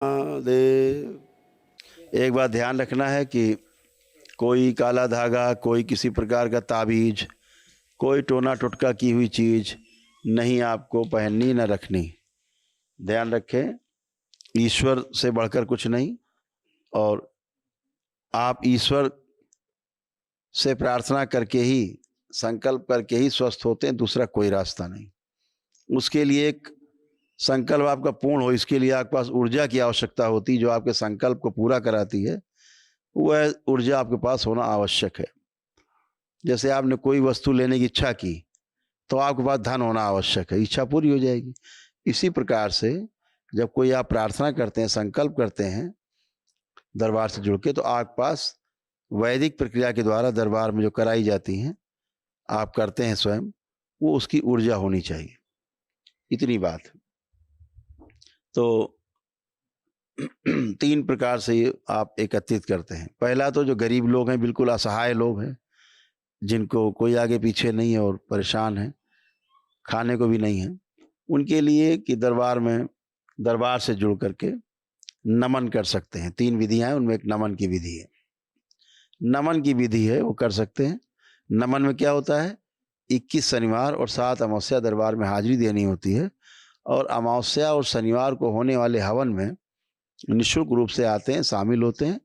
महादेव। एक बात ध्यान रखना है कि कोई काला धागा, कोई किसी प्रकार का ताबीज, कोई टोना टुटका की हुई चीज नहीं आपको पहननी न रखनी। ध्यान रखें, ईश्वर से बढ़कर कुछ नहीं, और आप ईश्वर से प्रार्थना करके ही, संकल्प करके ही स्वस्थ होते हैं, दूसरा कोई रास्ता नहीं। उसके लिए एक संकल्प आपका पूर्ण हो, इसके लिए आपके पास ऊर्जा की आवश्यकता होती है जो आपके संकल्प को पूरा कराती है। वह ऊर्जा आपके पास होना आवश्यक है। जैसे आपने कोई वस्तु लेने की इच्छा की तो आपके पास धन होना आवश्यक है, इच्छा पूरी हो जाएगी। इसी प्रकार से जब कोई आप प्रार्थना करते हैं, संकल्प करते हैं दरबार से जुड़ के, तो आपके पास वैदिक प्रक्रिया के द्वारा दरबार में जो कराई जाती हैं, आप करते हैं स्वयं, वो उसकी ऊर्जा होनी चाहिए। इतनी बात है। तो 3 प्रकार से ये आप एकत्रित करते हैं। पहला तो जो गरीब लोग हैं, बिल्कुल असहाय लोग हैं, जिनको कोई आगे पीछे नहीं है और परेशान हैं, खाने को भी नहीं है, उनके लिए कि दरबार में, दरबार से जुड़ करके नमन कर सकते हैं। 3 विधियां हैं, उनमें एक नमन की विधि है। नमन की विधि है, वो कर सकते हैं। नमन में क्या होता है, 21 शनिवार और 7 अमावस्या दरबार में हाजिरी देनी होती है, और अमावस्या और शनिवार को होने वाले हवन में निःशुल्क रूप से आते हैं, शामिल होते हैं,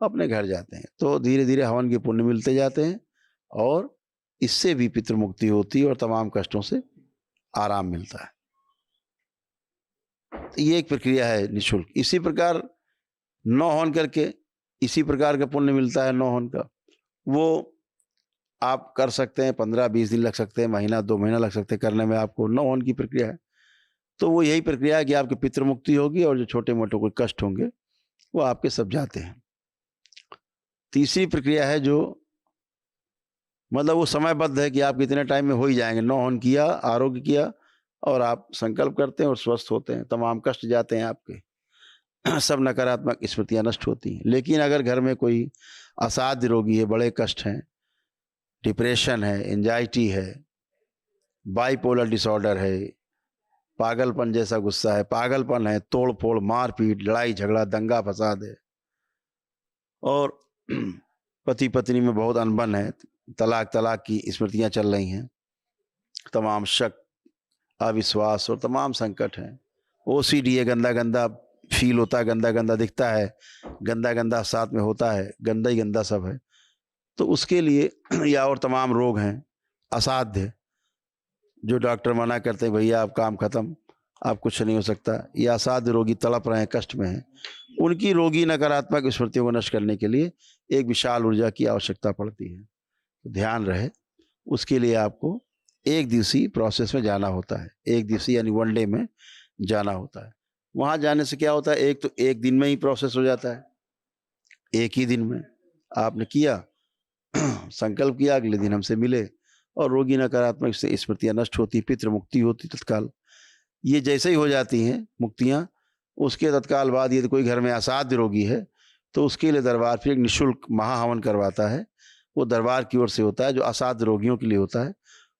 अपने घर जाते हैं। तो धीरे धीरे हवन के पुण्य मिलते जाते हैं, और इससे भी पितृ मुक्ति होती है और तमाम कष्टों से आराम मिलता है। तो ये एक प्रक्रिया है निःशुल्क। इसी प्रकार 9 हवन करके इसी प्रकार का पुण्य मिलता है। 9 हवन का वो आप कर सकते हैं, 15-20 दिन लग सकते हैं, महीना 2 महीना लग सकते हैं करने में आपको। 9 हवन की प्रक्रिया है। तो वो यही प्रक्रिया है कि आपकी पितृ मुक्ति होगी, और जो छोटे मोटे कोई कष्ट होंगे वो आपके सब जाते हैं। तीसरी प्रक्रिया है जो मतलब वो समयबद्ध है कि आप कितने टाइम में हो ही जाएंगे। 9 हवन किया, आरोग्य किया, और आप संकल्प करते हैं और स्वस्थ होते हैं, तमाम कष्ट जाते हैं आपके। सब नकारात्मक स्मृतियां नष्ट होती हैं। लेकिन अगर घर में कोई असाध्य रोगी है, बड़े कष्ट हैं, डिप्रेशन है, एंजाइटी है, बाइपोलर डिसऑर्डर है, पागलपन जैसा गुस्सा है, पागलपन है, तोड़ फोड़, मारपीट, लड़ाई झगड़ा, दंगा फसाद है, और पति पत्नी में बहुत अनबन है, तलाक की स्मृतियां चल रही हैं, तमाम शक, अविश्वास और तमाम संकट हैं, ओसीडी है, गंदा गंदा फील होता है, गंदा गंदा दिखता है, गंदा गंदा साथ में होता है, गंदा ही गंदा सब है, तो उसके लिए या और तमाम रोग हैं असाध्य, जो डॉक्टर मना करते हैं भैया आप काम खत्म, आप कुछ नहीं हो सकता, या असाध्य रोगी तड़प रहे हैं, कष्ट में हैं, उनकी रोगी नकारात्मक स्मृतियों को नष्ट करने के लिए एक विशाल ऊर्जा की आवश्यकता पड़ती है। तो ध्यान रहे, उसके लिए आपको 1 दिवसीय प्रोसेस में जाना होता है। 1 दिवसीय यानी 1 डे में जाना होता है। वहां जाने से क्या होता है, एक तो 1 दिन में ही प्रोसेस हो जाता है। एक ही दिन में आपने किया, संकल्प किया, अगले दिन हमसे मिले, और रोगी नकारात्मक से स्मृतियां नष्ट होती, पितृ मुक्ति होती तत्काल। ये जैसे ही हो जाती हैं मुक्तियां, उसके तत्काल बाद यदि कोई घर में असाध्य रोगी है तो उसके लिए दरबार फिर एक निःशुल्क महाहवन करवाता है। वो दरबार की ओर से होता है, जो असाध्य रोगियों के लिए होता है।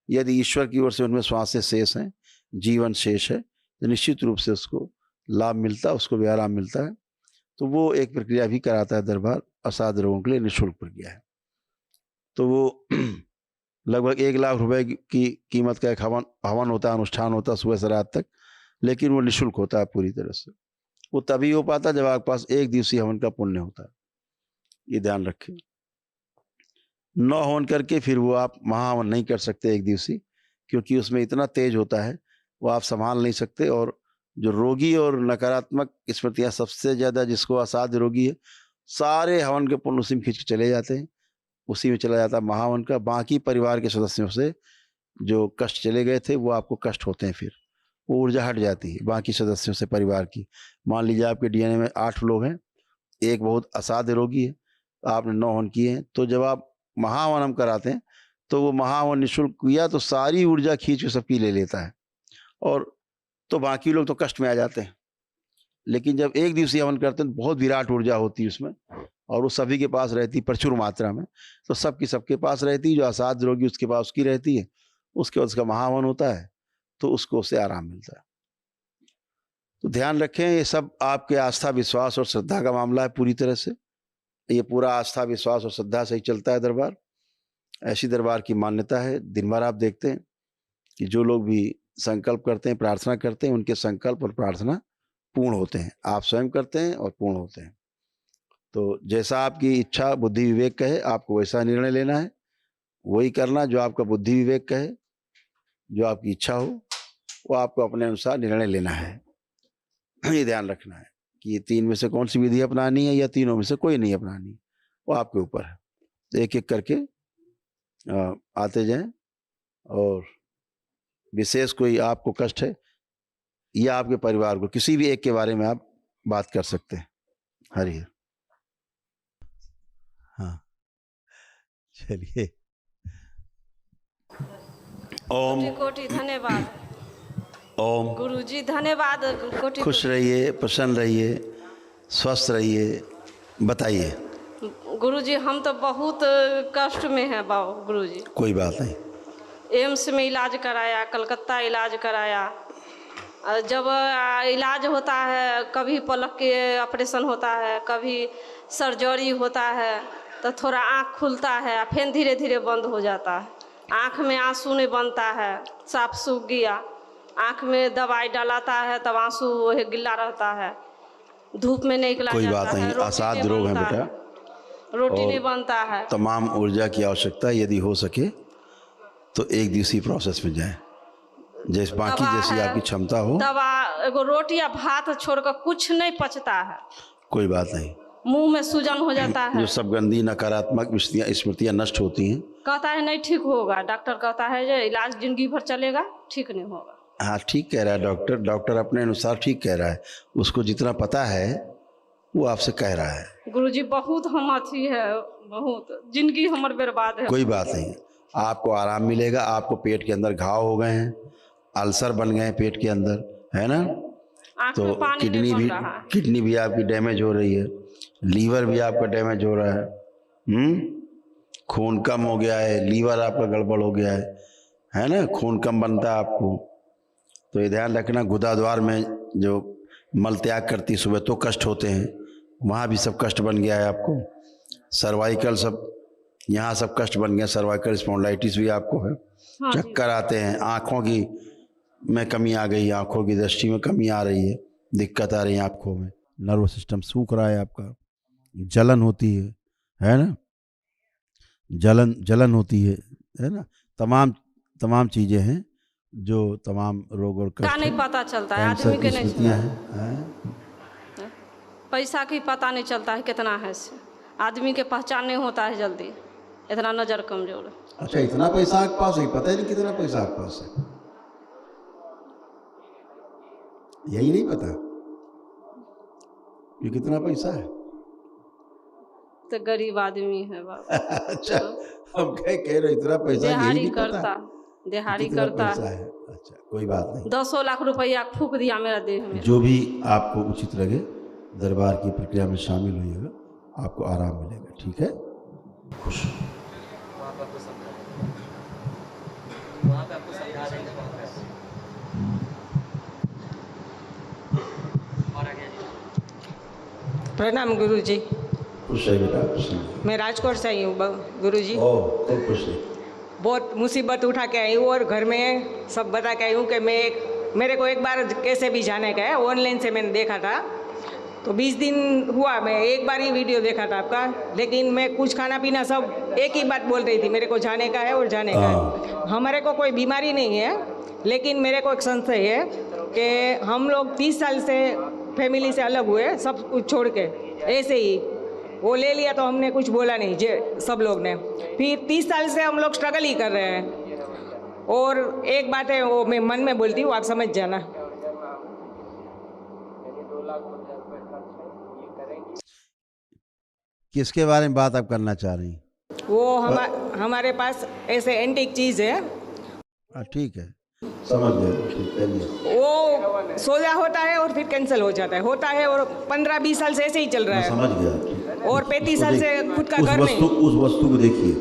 यदि ईश्वर की ओर से उनमें श्वास शेष हैं, जीवन शेष है, तो निश्चित रूप से उसको लाभ मिलता है, उसको भी आराम मिलता है। तो वो एक प्रक्रिया भी कराता है दरबार, असाध्य रोगों के लिए निःशुल्क प्रक्रिया है। तो वो लगभग 1 लाख रुपए की कीमत का एक हवन होता है, अनुष्ठान होता है सुबह से रात तक, लेकिन वो निःशुल्क होता है पूरी तरह से। वो तभी हो पाता है जब आपके पास 1 दिवसीय हवन का पुण्य होता है। ये ध्यान रखें। 9 हवन करके फिर वो आप महाहवन नहीं कर सकते 1 दिवसीय, क्योंकि उसमें इतना तेज होता है, वो आप संभाल नहीं सकते। और जो रोगी और नकारात्मक स्मृतियां सबसे ज्यादा, जिसको असाध्य रोगी है, सारे हवन के पुण्य उसी में खींच के चले जाते हैं, उसी में चला जाता है महाहवन का। बाकी परिवार के सदस्यों से जो कष्ट चले गए थे वो आपको कष्ट होते हैं, फिर वो ऊर्जा हट जाती है बाकी सदस्यों से परिवार की। मान लीजिए आपके डीएनए में 8 लोग हैं, एक बहुत असाध्य रोगी है, आपने 9 हवन किए हैं, तो जब आप महाहवन हम कराते हैं तो वो महाहवन निःशुल्क किया तो सारी ऊर्जा खींच के सबकी ले लेता है, और तो बाकी लोग तो कष्ट में आ जाते हैं। लेकिन जब 1 दिवसीय हवन करते हैं तो बहुत विराट ऊर्जा होती है उसमें, और वो सभी के पास रहती प्रचुर मात्रा में। तो सबकी सबके पास रहती है, जो असाध्य रोगी उसके पास उसकी रहती है, उसके बाद उसका महाहवन होता है, तो उसको उससे आराम मिलता है। तो ध्यान रखें, ये सब आपके आस्था विश्वास और श्रद्धा का मामला है पूरी तरह से। ये पूरा आस्था विश्वास और श्रद्धा से ही चलता है दरबार। ऐसी दरबार की मान्यता है। दिन भर आप देखते हैं कि जो लोग भी संकल्प करते हैं, प्रार्थना करते हैं, उनके संकल्प और प्रार्थना पूर्ण होते हैं। आप स्वयं करते हैं और पूर्ण होते हैं। तो जैसा आपकी इच्छा बुद्धि विवेक कहे, आपको वैसा निर्णय लेना है, वही करना जो आपका बुद्धि विवेक कहे, जो आपकी इच्छा हो, वो आपको अपने अनुसार निर्णय लेना है। ये ध्यान रखना है कि ये तीन में से कौन सी विधि अपनानी है या तीनों में से कोई नहीं अपनानी, वो आपके ऊपर है। तो एक एक करके आते जाएं, और विशेष कोई आपको कष्ट है या आपके परिवार को, किसी भी एक के बारे में आप बात कर सकते हैं। हरि हर। हाँ, चलिए। ओम। कोटि कोटि धन्यवाद ओम। गुरुजी, धन्यवाद। कोटि खुश रहिए, प्रसन्न रहिए, स्वस्थ रहिए। बताइए। गुरुजी, हम तो बहुत कष्ट में हैं बाबू गुरुजी। कोई बात नहीं। एम्स में इलाज कराया, कलकत्ता इलाज कराया। जब इलाज होता है, कभी पलक के ऑपरेशन होता है, कभी सर्जरी होता है, तो थोड़ा आँख खुलता है, फिर धीरे धीरे बंद हो जाता है। आँख में आंसू नहीं बनता है, साफ सूख गया। आँख में दवाई डलाता है तब आंसू वही गिल्ला रहता है। धूप में नहीं निकला कोई जाता बात है, नहीं, असाध्य रोग है बेटा। रोटी नहीं बनता है। तमाम ऊर्जा की आवश्यकता है। यदि हो सके तो एक दिवसीय प्रोसेस में जाएं, जैसे बाकी जैसी आपकी क्षमता हो। दवा, एगो रोटी या भात छोड़कर कुछ नहीं पचता है। कोई बात नहीं। मुंह में सूजन हो जाता है। जो सब गंदी नकारात्मक स्मृतियां नष्ट होती हैं। कहता है नहीं ठीक होगा, डॉक्टर कहता है जो इलाज जिंदगी भर चलेगा, ठीक नहीं होगा। हाँ, ठीक कह रहा है डॉक्टर। डॉक्टर अपने अनुसार ठीक कह रहा है, उसको जितना पता है वो आपसे कह रहा है। गुरुजी, बहुत हम अथी है, बहुत जिंदगी हमार बर्बाद है। कोई बात नहीं, आपको आराम मिलेगा। आपको पेट के अंदर घाव हो गए हैं, अल्सर बन गए हैं पेट के अंदर, है ना? तो किडनी भी आपकी डैमेज हो रही है, लीवर भी आपका डैमेज हो रहा है। खून कम हो गया है, लीवर आपका गड़बड़ हो गया है ना? खून कम बनता है आपको। तो ये ध्यान रखना, गुदाद्वार में जो मल त्याग करती सुबह तो कष्ट होते हैं, वहाँ भी सब कष्ट बन गया है आपको। सर्वाइकल सब, यहाँ सब कष्ट बन गया। सर्वाइकल स्पॉन्डिलाइटिस भी आपको है। हाँ, चक्कर आते हैं, आँखों की में कमी आ गई, आँखों की दृष्टि में कमी आ रही है, दिक्कत आ रही है आँखों में। नर्वस सिस्टम सूख रहा है आपका, जलन होती है ना? जलन होती है ना? तमाम चीज़ें हैं जो तमाम रोग और कष्ट नहीं पता चलता है आदमी के, नहीं है। पैसा की पता नहीं चलता है कितना है से, आदमी के पहचान नहीं होता है जल्दी, इतना नजर कमजोर है। अच्छा, इतना पैसा आपके पास है, पता ही नहीं कितना पैसा आपके पास है, यही नहीं पता कि कितना पैसा है। तो गरीब आदमी है बाबा। अच्छा, हम कह रहे इतना पैसा, यही नहीं पता दिहाड़ी करता है। अच्छा, कोई बात नहीं। 10 लाख रुपया फूक दिया मेरा देह में। जो भी आपको उचित लगे दरबार की प्रक्रिया में शामिल होइएगा, आपको आराम मिलेगा। ठीक है, खुश। प्रणाम गुरुजी। खुश है बेटा। मैं राजकोट से आई हूँ गुरुजी। खूब खुश है। बहुत मुसीबत उठा के आई हूँ और घर में सब बता के आई हूँ कि मेरे को एक बार कैसे भी जाने का है। ऑनलाइन से मैंने देखा था, तो 20 दिन हुआ, मैं एक बार ही वीडियो देखा था आपका, लेकिन मैं कुछ खाना पीना सब एक ही बात बोल रही थी, मेरे को जाने का है और जाने का है। हमारे को कोई बीमारी नहीं है, लेकिन मेरे को एक संशय है कि हम लोग 30 साल से फैमिली से अलग हुए, सब कुछ छोड़ के ऐसे ही वो ले लिया, तो हमने कुछ बोला नहीं जे सब लोग ने। फिर 30 साल से हम लोग स्ट्रगल ही कर रहे हैं। और एक बात है, वो मैं मन में बोलती हूँ, आप समझ जाना। किसके बारे में बात आप करना चाह रही हैं? वो हमारे पास ऐसे एंटीक चीज़ है। ठीक है, समझ गए। वो सोजा होता है और फिर कैंसिल हो जाता है और 15-20 साल से ऐसे ही चल रहा है। समझ गया। और 35 साल से खुद का घर नहीं। उस वस्तु को देखिए,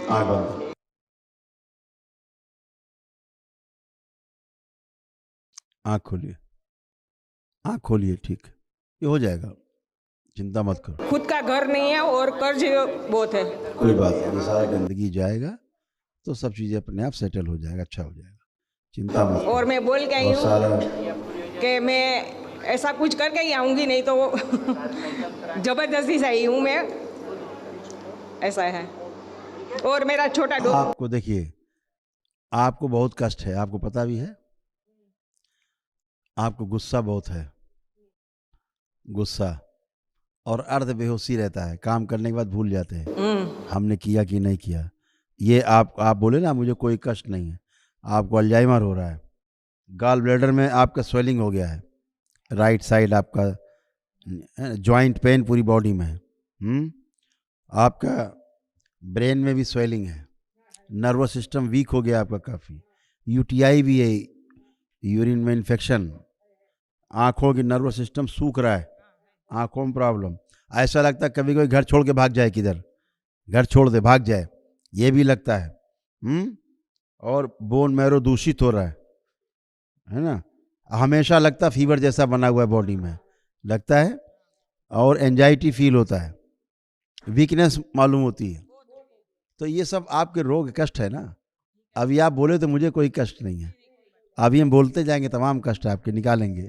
आँख बंद, आँख खोलिए, आँख खोलिए, ठीक, ये हो जाएगा, चिंता मत करो। खुद का घर नहीं है और कर्ज बहुत है। कोई बात नहीं, ये सारा गंदगी जाएगा तो सब चीज़ें अपने आप सेटल हो जाएगा, अच्छा हो जाएगा, चिंता मत करो। और मैं बोल के आई और हूँ सारा कि मैं ऐसा कुछ करके ही आऊँगी, नहीं तो जबरदस्ती से आई हूँ मैं, ऐसा है। और मेरा छोटा आपको देखिए, आपको बहुत कष्ट है, आपको पता भी है, आपको गुस्सा बहुत है, गुस्सा, और अर्ध बेहोशी रहता है, काम करने के बाद भूल जाते हैं हमने किया कि नहीं किया। ये आप बोले ना मुझे कोई कष्ट नहीं है, आपको अल्जाइमर हो रहा है, गॉल ब्लैडर में आपका स्वेलिंग हो गया है, राइट साइड आपका जॉइंट पेन पूरी बॉडी में है, आपका ब्रेन में भी स्वेलिंग है, नर्वस सिस्टम वीक हो गया आपका काफ़ी, यूटीआई भी है, यूरिन में इन्फेक्शन, आँखों की नर्वस सिस्टम सूख रहा है, आँखों में प्रॉब्लम, ऐसा लगता है कभी कोई घर छोड़ के भाग जाए, किधर घर छोड़ दे भाग जाए, ये भी लगता है। और बोन मैरो दूषित हो रहा है ना, हमेशा लगता फीवर जैसा बना हुआ है बॉडी में लगता है, और एंजाइटी फील होता है, वीकनेस मालूम होती है। तो ये सब आपके रोग कष्ट है ना। अभी आप बोले तो मुझे कोई कष्ट नहीं है, अभी हम बोलते जाएंगे तमाम कष्ट आपके निकालेंगे।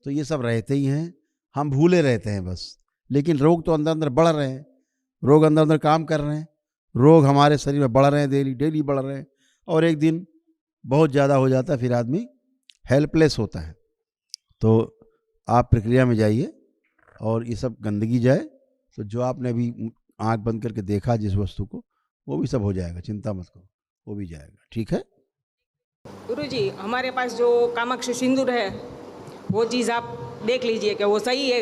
तो ये सब रहते ही हैं, हम भूले रहते हैं बस, लेकिन रोग तो अंदर अंदर बढ़ रहे हैं, रोग अंदर अंदर काम कर रहे हैं, रोग हमारे शरीर में बढ़ रहे हैं, डेली डेली बढ़ रहे हैं, और एक दिन बहुत ज़्यादा हो जाता है, फिर आदमी हेल्पलेस होता है। तो आप प्रक्रिया में जाइए और ये सब गंदगी जाए, तो जो आपने अभी आंख बंद करके देखा जिस वस्तु को, वो भी सब हो जाएगा, चिंता मत करो, वो भी जाएगा, ठीक है। गुरुजी, हमारे पास जो कामाक्षी सिंदूर है वो चीज़ आप देख लीजिए कि वो सही है,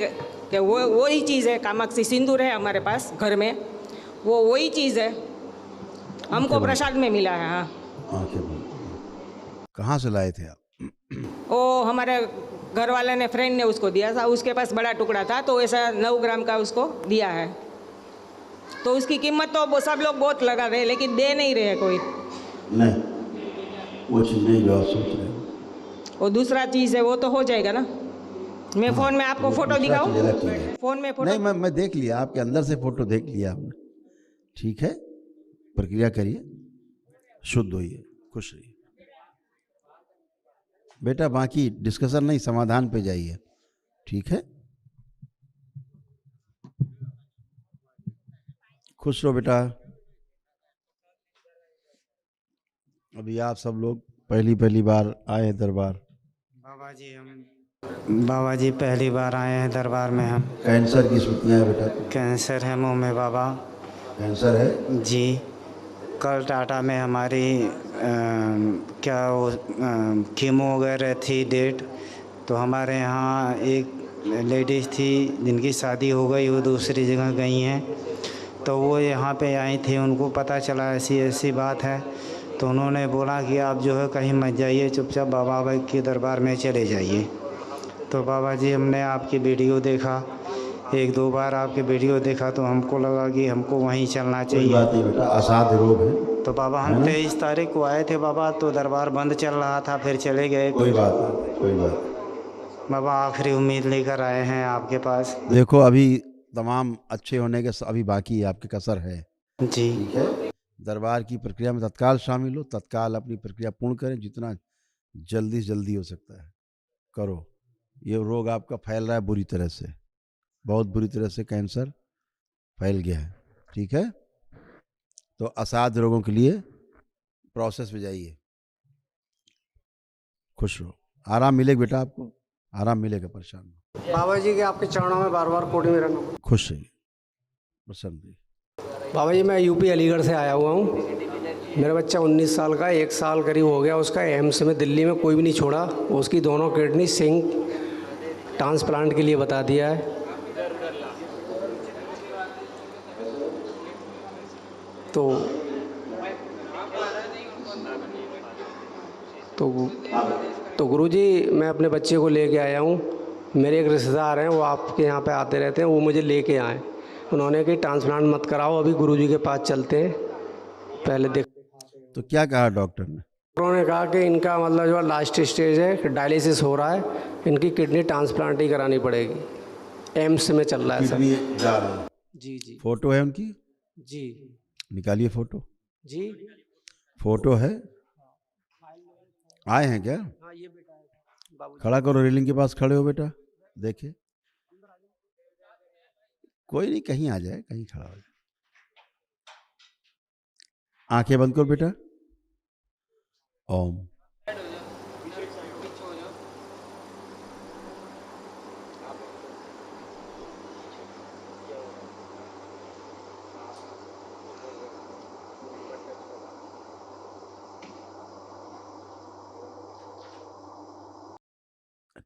कि वो ही चीज़ है, कामाक्षी सिंदूर है हमारे पास घर में, वो वही चीज़ है, हमको प्रसाद में मिला है। हाँ, कहाँ से लाए थे आप? वो हमारे घर वाले ने, फ्रेंड ने उसको दिया था, उसके पास बड़ा टुकड़ा था तो ऐसा 9 ग्राम का उसको दिया है। तो उसकी कीमत तो सब लोग बहुत लगा रहे, लेकिन दे नहीं रहे कोई। नहीं, वो चीज़ नहीं जो आप सोच रहे हो। वो दूसरा चीज़ है, वो तो हो जाएगा ना। मैं फ़ोन में आपको फ़ोटो दिखाऊं? फ़ोन में फ़ोटो नहीं, मैं देख लिया, आपके अंदर से फोटो देख लिया हमने, ठीक है। प्रक्रिया करिए, शुद्ध होइए, खुश रहिए बेटा, बाकी डिस्कशन नहीं, समाधान पे जाइए, ठीक है। खुश रहो बेटा। अभी आप सब लोग पहली बार आए हैं दरबार। बाबा जी पहली बार आए हैं दरबार में हम। कैंसर की स्मृतियाँ है बेटा? कैंसर है मुंह में बाबा। कैंसर है जी। कल टाटा में हमारी क्या वो कीमो वगैरह थी डेट, तो हमारे यहाँ एक लेडीज़ थी जिनकी शादी हो गई, वो दूसरी जगह गई हैं, तो वो यहाँ पे आई थी, उनको पता चला ऐसी ऐसी बात है, तो उन्होंने बोला कि आप जो है कहीं मत जाइए, चुपचाप बाबा के दरबार में चले जाइए। तो बाबा जी हमने आपकी वीडियो देखा, 1-2 बार आपके वीडियो देखा, तो हमको लगा कि हमको वहीं चलना चाहिए। बात नहीं बेटा, असाध्य रोग है। तो बाबा हम 23 तारीख को आए थे बाबा, तो दरबार बंद चल रहा था, फिर चले गए। कोई बात नहीं, कोई बात। बाबा आखिरी उम्मीद लेकर आए हैं आपके पास। देखो अभी तमाम अच्छे होने के अभी बाकी आपके कसर है जी, ठीक है। दरबार की प्रक्रिया में तत्काल शामिल हो, तत्काल अपनी प्रक्रिया पूर्ण करें, जितना जल्दी से जल्दी हो सकता है करो। ये रोग आपका फैल रहा है बुरी तरह से, बहुत बुरी तरह से कैंसर फैल गया है, ठीक है। तो असाध्य रोगों के लिए प्रोसेस में जाइए, खुश रहो, आराम मिलेगा बेटा, आपको आराम मिलेगा, परेशान हो। बाबा जी के आपके चरणों में बार बार कोटि में रहना। खुश रहिए, प्रसन्न रहिए। बाबा जी मैं यूपी अलीगढ़ से आया हुआ हूँ, मेरा बच्चा 19 साल का, 1 साल करीब हो गया उसका, एम्स में दिल्ली में कोई भी नहीं छोड़ा, उसकी दोनों किडनी सिंक ट्रांसप्लांट के लिए बता दिया है। तो गुरुजी मैं अपने बच्चे को लेके आया हूँ, मेरे एक रिश्तेदार हैं वो आपके यहाँ पे आते रहते हैं, वो मुझे लेके आए, उन्होंने कहा ट्रांसप्लांट मत कराओ, अभी गुरुजी के पास चलते हैं, पहले देख। तो क्या कहा डॉक्टर ने? उन्होंने कहा कि इनका मतलब जो लास्ट स्टेज है, डायलिसिस हो रहा है, इनकी किडनी ट्रांसप्लांट ही करानी पड़ेगी। एम्स में चल रहा है सर। किडनी जा रही है। जी जी फोटो है उनकी, जी निकालिए फोटो। जी। फोटो है, आए हैं क्या? हाँ ये बेटा है बाबू। खड़ा करो, रेलिंग के पास खड़े हो बेटा, देखे। कोई नहीं, कहीं आ जाए, कहीं खड़ा हो जाए। आंखें बंद करो बेटा। ओम।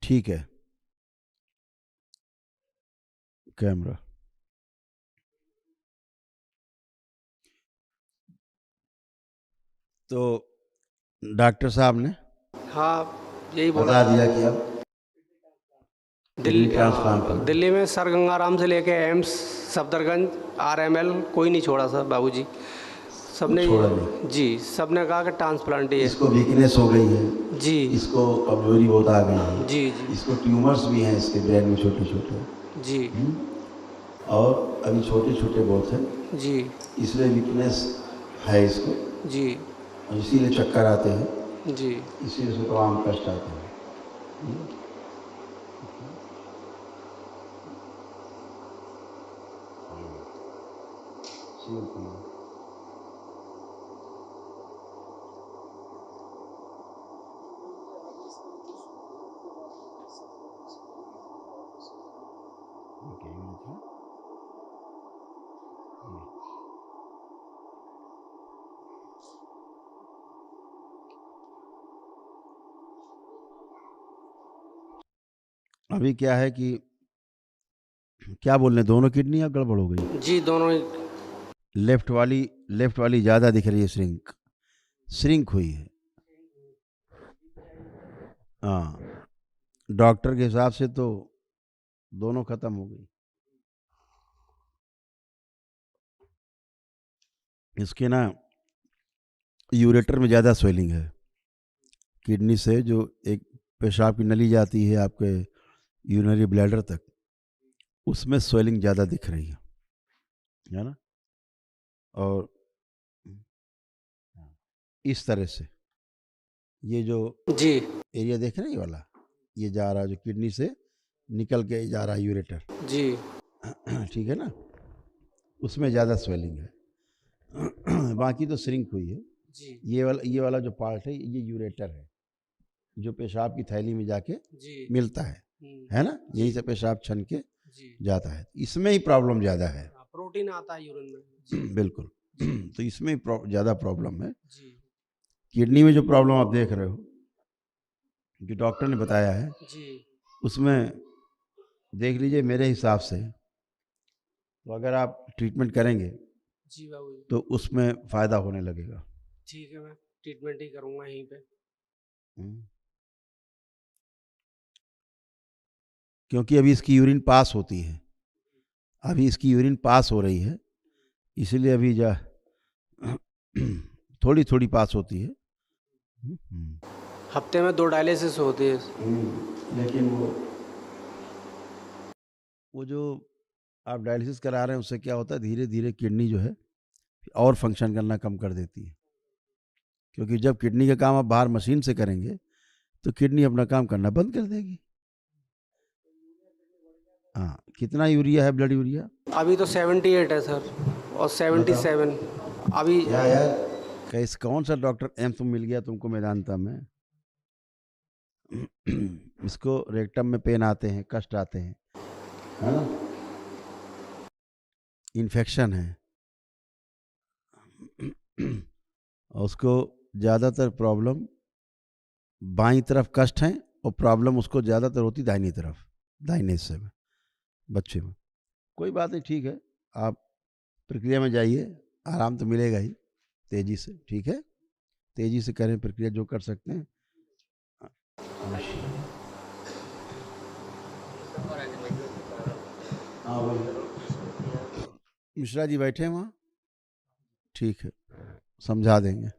ठीक है, कैमरा। तो डॉक्टर साहब ने हाँ यही बोला। बता दिया कि अब दिल्ली ट्रांसप्लांट करना। दिल्ली में सर गंगाराम से लेके एम्स, सफदरगंज, RML कोई नहीं छोड़ा सर बाबूजी। सबने छोड़ा नहीं। जी, सबने कहा कि ट्रांसप्लांट ही है। इसको वीकनेस हो गई है, जी इसको कमजोरी बहुत आ गई है, जी जी इसको ट्यूमर्स भी हैं इसके ब्रेन में छोटे छोटे, जी और अभी छोटे छोटे बहुत हैं, जी इसलिए वीकनेस है इसको, जी और इसीलिए चक्कर आते हैं, जी इसीलिए इसको तमाम कष्ट आते हैं। अभी क्या है कि क्या बोल रहे हैं, दोनों किडनी अब गड़बड़ हो गई। जी दोनों ही। लेफ्ट वाली ज़्यादा दिख रही है, श्रिंक हुई है। हाँ, डॉक्टर के हिसाब से तो दोनों खत्म हो गई। इसके ना यूरेटर में ज़्यादा स्वेलिंग है, किडनी से जो एक पेशाब की नली जाती है आपके यूरिनरी ब्लैडर तक, उसमें स्वेलिंग ज़्यादा दिख रही है ना। और इस तरह से ये जो जी एरिया देख रहे हैं, ये वाला, ये जा रहा है जो किडनी से निकल के जा रहा है यूरेटर, जी ठीक है ना, उसमें ज़्यादा स्वेलिंग है। बाकी तो श्रिंक हुई है। जी ये वाला जो पार्ट है, ये यूरेटर है, जो पेशाब की थैली में जाके जी मिलता है ना, यही से पेशाब छन के जी। जाता है। इसमें ही प्रॉब्लम ज़्यादा है। प्रोटीन आता है यूरिन में। जी बिल्कुल। तो इसमें ज़्यादा प्रॉब्लम है। जी किडनी में जो प्रॉब्लम आप देख रहे हो, जो डॉक्टर ने बताया है, जी उसमें देख लीजिए, मेरे हिसाब से तो अगर आप ट्रीटमेंट करेंगे जी बाबूजी। तो उसमें फ़ायदा होने लगेगा। ठीक है, मैं ट्रीटमेंट ही करूँगा यहीं पे। क्योंकि अभी इसकी यूरिन पास होती है, अभी इसकी यूरिन पास हो रही है, इसीलिए अभी थोड़ी थोड़ी पास होती है। हफ्ते में 2 डायलिसिस होती है। लेकिन वो जो आप डायलिसिस करा रहे हैं, उससे क्या होता है, धीरे धीरे किडनी जो है और फंक्शन करना कम कर देती है। क्योंकि जब किडनी का काम आप बाहर मशीन से करेंगे तो किडनी अपना काम करना बंद कर देगी। हाँ, कितना यूरिया है, ब्लड यूरिया? अभी तो 78 है सर, और 77 अभी। क्या यार, कैसे, कौन सा डॉक्टर एम्स में मिल गया तुमको मैदानता में? इसको रेक्टम में पेन आते हैं, कष्ट आते हैं, है ना, इन्फेक्शन है, और उसको ज़्यादातर प्रॉब्लम बाईं तरफ कष्ट है, और प्रॉब्लम उसको ज़्यादातर होती दाहिनी तरफ, दाहिने हिस्से में, बच्चे में। कोई बात नहीं, ठीक है, आप प्रक्रिया में जाइए, आराम तो मिलेगा ही, तेज़ी से, ठीक है, तेज़ी से करें प्रक्रिया जो कर सकते हैं। मिश्रा जी बैठे हैं वहाँ, ठीक है, समझा देंगे।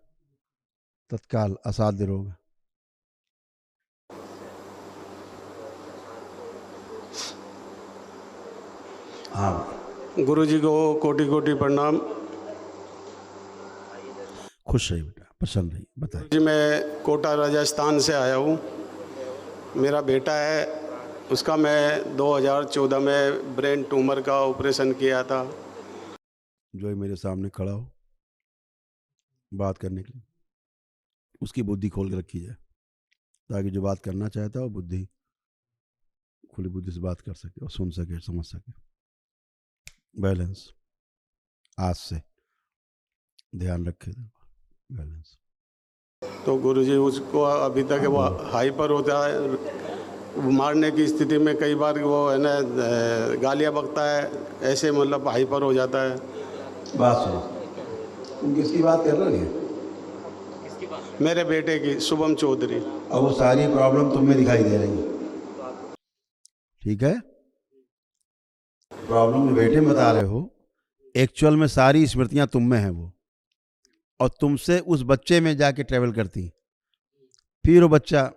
तत्काल असाध्य रोग है। हाँ गुरुजी को कोटि कोटि प्रणाम। खुश रहिए बेटा, प्रसन्न रहिए, बताइए। जी मैं कोटा राजस्थान से आया हूँ। मेरा बेटा है, उसका मैं 2014 में ब्रेन ट्यूमर का ऑपरेशन किया था। जो ही मेरे सामने खड़ा हो बात करने के लिए, उसकी बुद्धि खोल के रखी जाए, ताकि जो बात करना चाहता है वो बुद्धि खुली बुद्धि से बात कर सके और सुन सके, समझ सके। बैलेंस आज से ध्यान रखे, बैलेंस। तो गुरुजी उसको अभी तक वो हाइपर होता है, मारने की स्थिति में कई बार वो है ना गालियाँ बकता है, ऐसे मतलब हाइपर हो जाता है। बात सुनो, तुम किसकी बात कर रहे हो? मेरे बेटे की, शुभम चौधरी। और वो सारी प्रॉब्लम तुम में दिखाई दे रही है, ठीक है? प्रॉब्लम जो बेटे में बता रहे हो, एक्चुअल में सारी स्मृतियां तुम में हैं वो, और तुमसे उस बच्चे में जाके ट्रेवल करती। फिर वो बच्चा,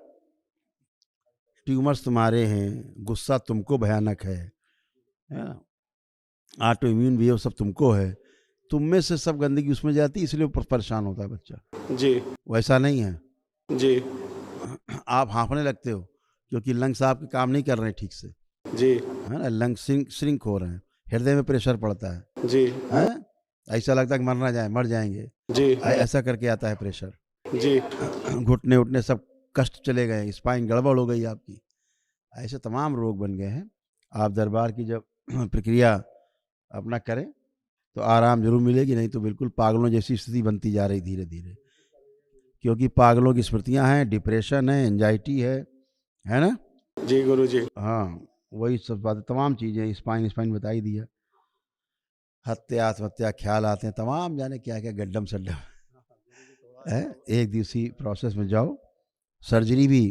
ट्यूमर्स तुम्हारे हैं, गुस्सा तुमको भयानक है ना, ऑटो इम्यून भी है, वो सब तुमको है, तुम में से सब गंदगी उसमें जाती, इसलिए वो परेशान होता है बच्चा। जी वैसा नहीं है जी आप हाँफने लगते हो क्योंकि लंग्स आपके काम नहीं कर रहे हैं ठीक से, जी है ना, लंग्स श्रिंक हो रहे हैं, हृदय में प्रेशर पड़ता है, जी ऐसा लगता है कि मरना जाए, मर जाएंगे, जी ऐसा करके आता है प्रेशर। जी घुटने उठने सब कष्ट चले गए, स्पाइन गड़बड़ हो गई आपकी, ऐसे तमाम रोग बन गए हैं। आप दरबार की जब प्रक्रिया अपना करें तो आराम जरूर मिलेगी, नहीं तो बिल्कुल पागलों जैसी स्थिति बनती जा रही धीरे धीरे, क्योंकि पागलों की स्मृतियां हैं, डिप्रेशन है, एंजाइटी है ना। जी गुरुजी। हाँ वही सब बातें, तमाम चीज़ें, स्पाइन बता ही दिया, हत्या आत्महत्या ख्याल आते हैं, तमाम जाने क्या क्या गड्ढम सड्ढम है। एक दिवसीय प्रोसेस में जाओ। सर्जरी भी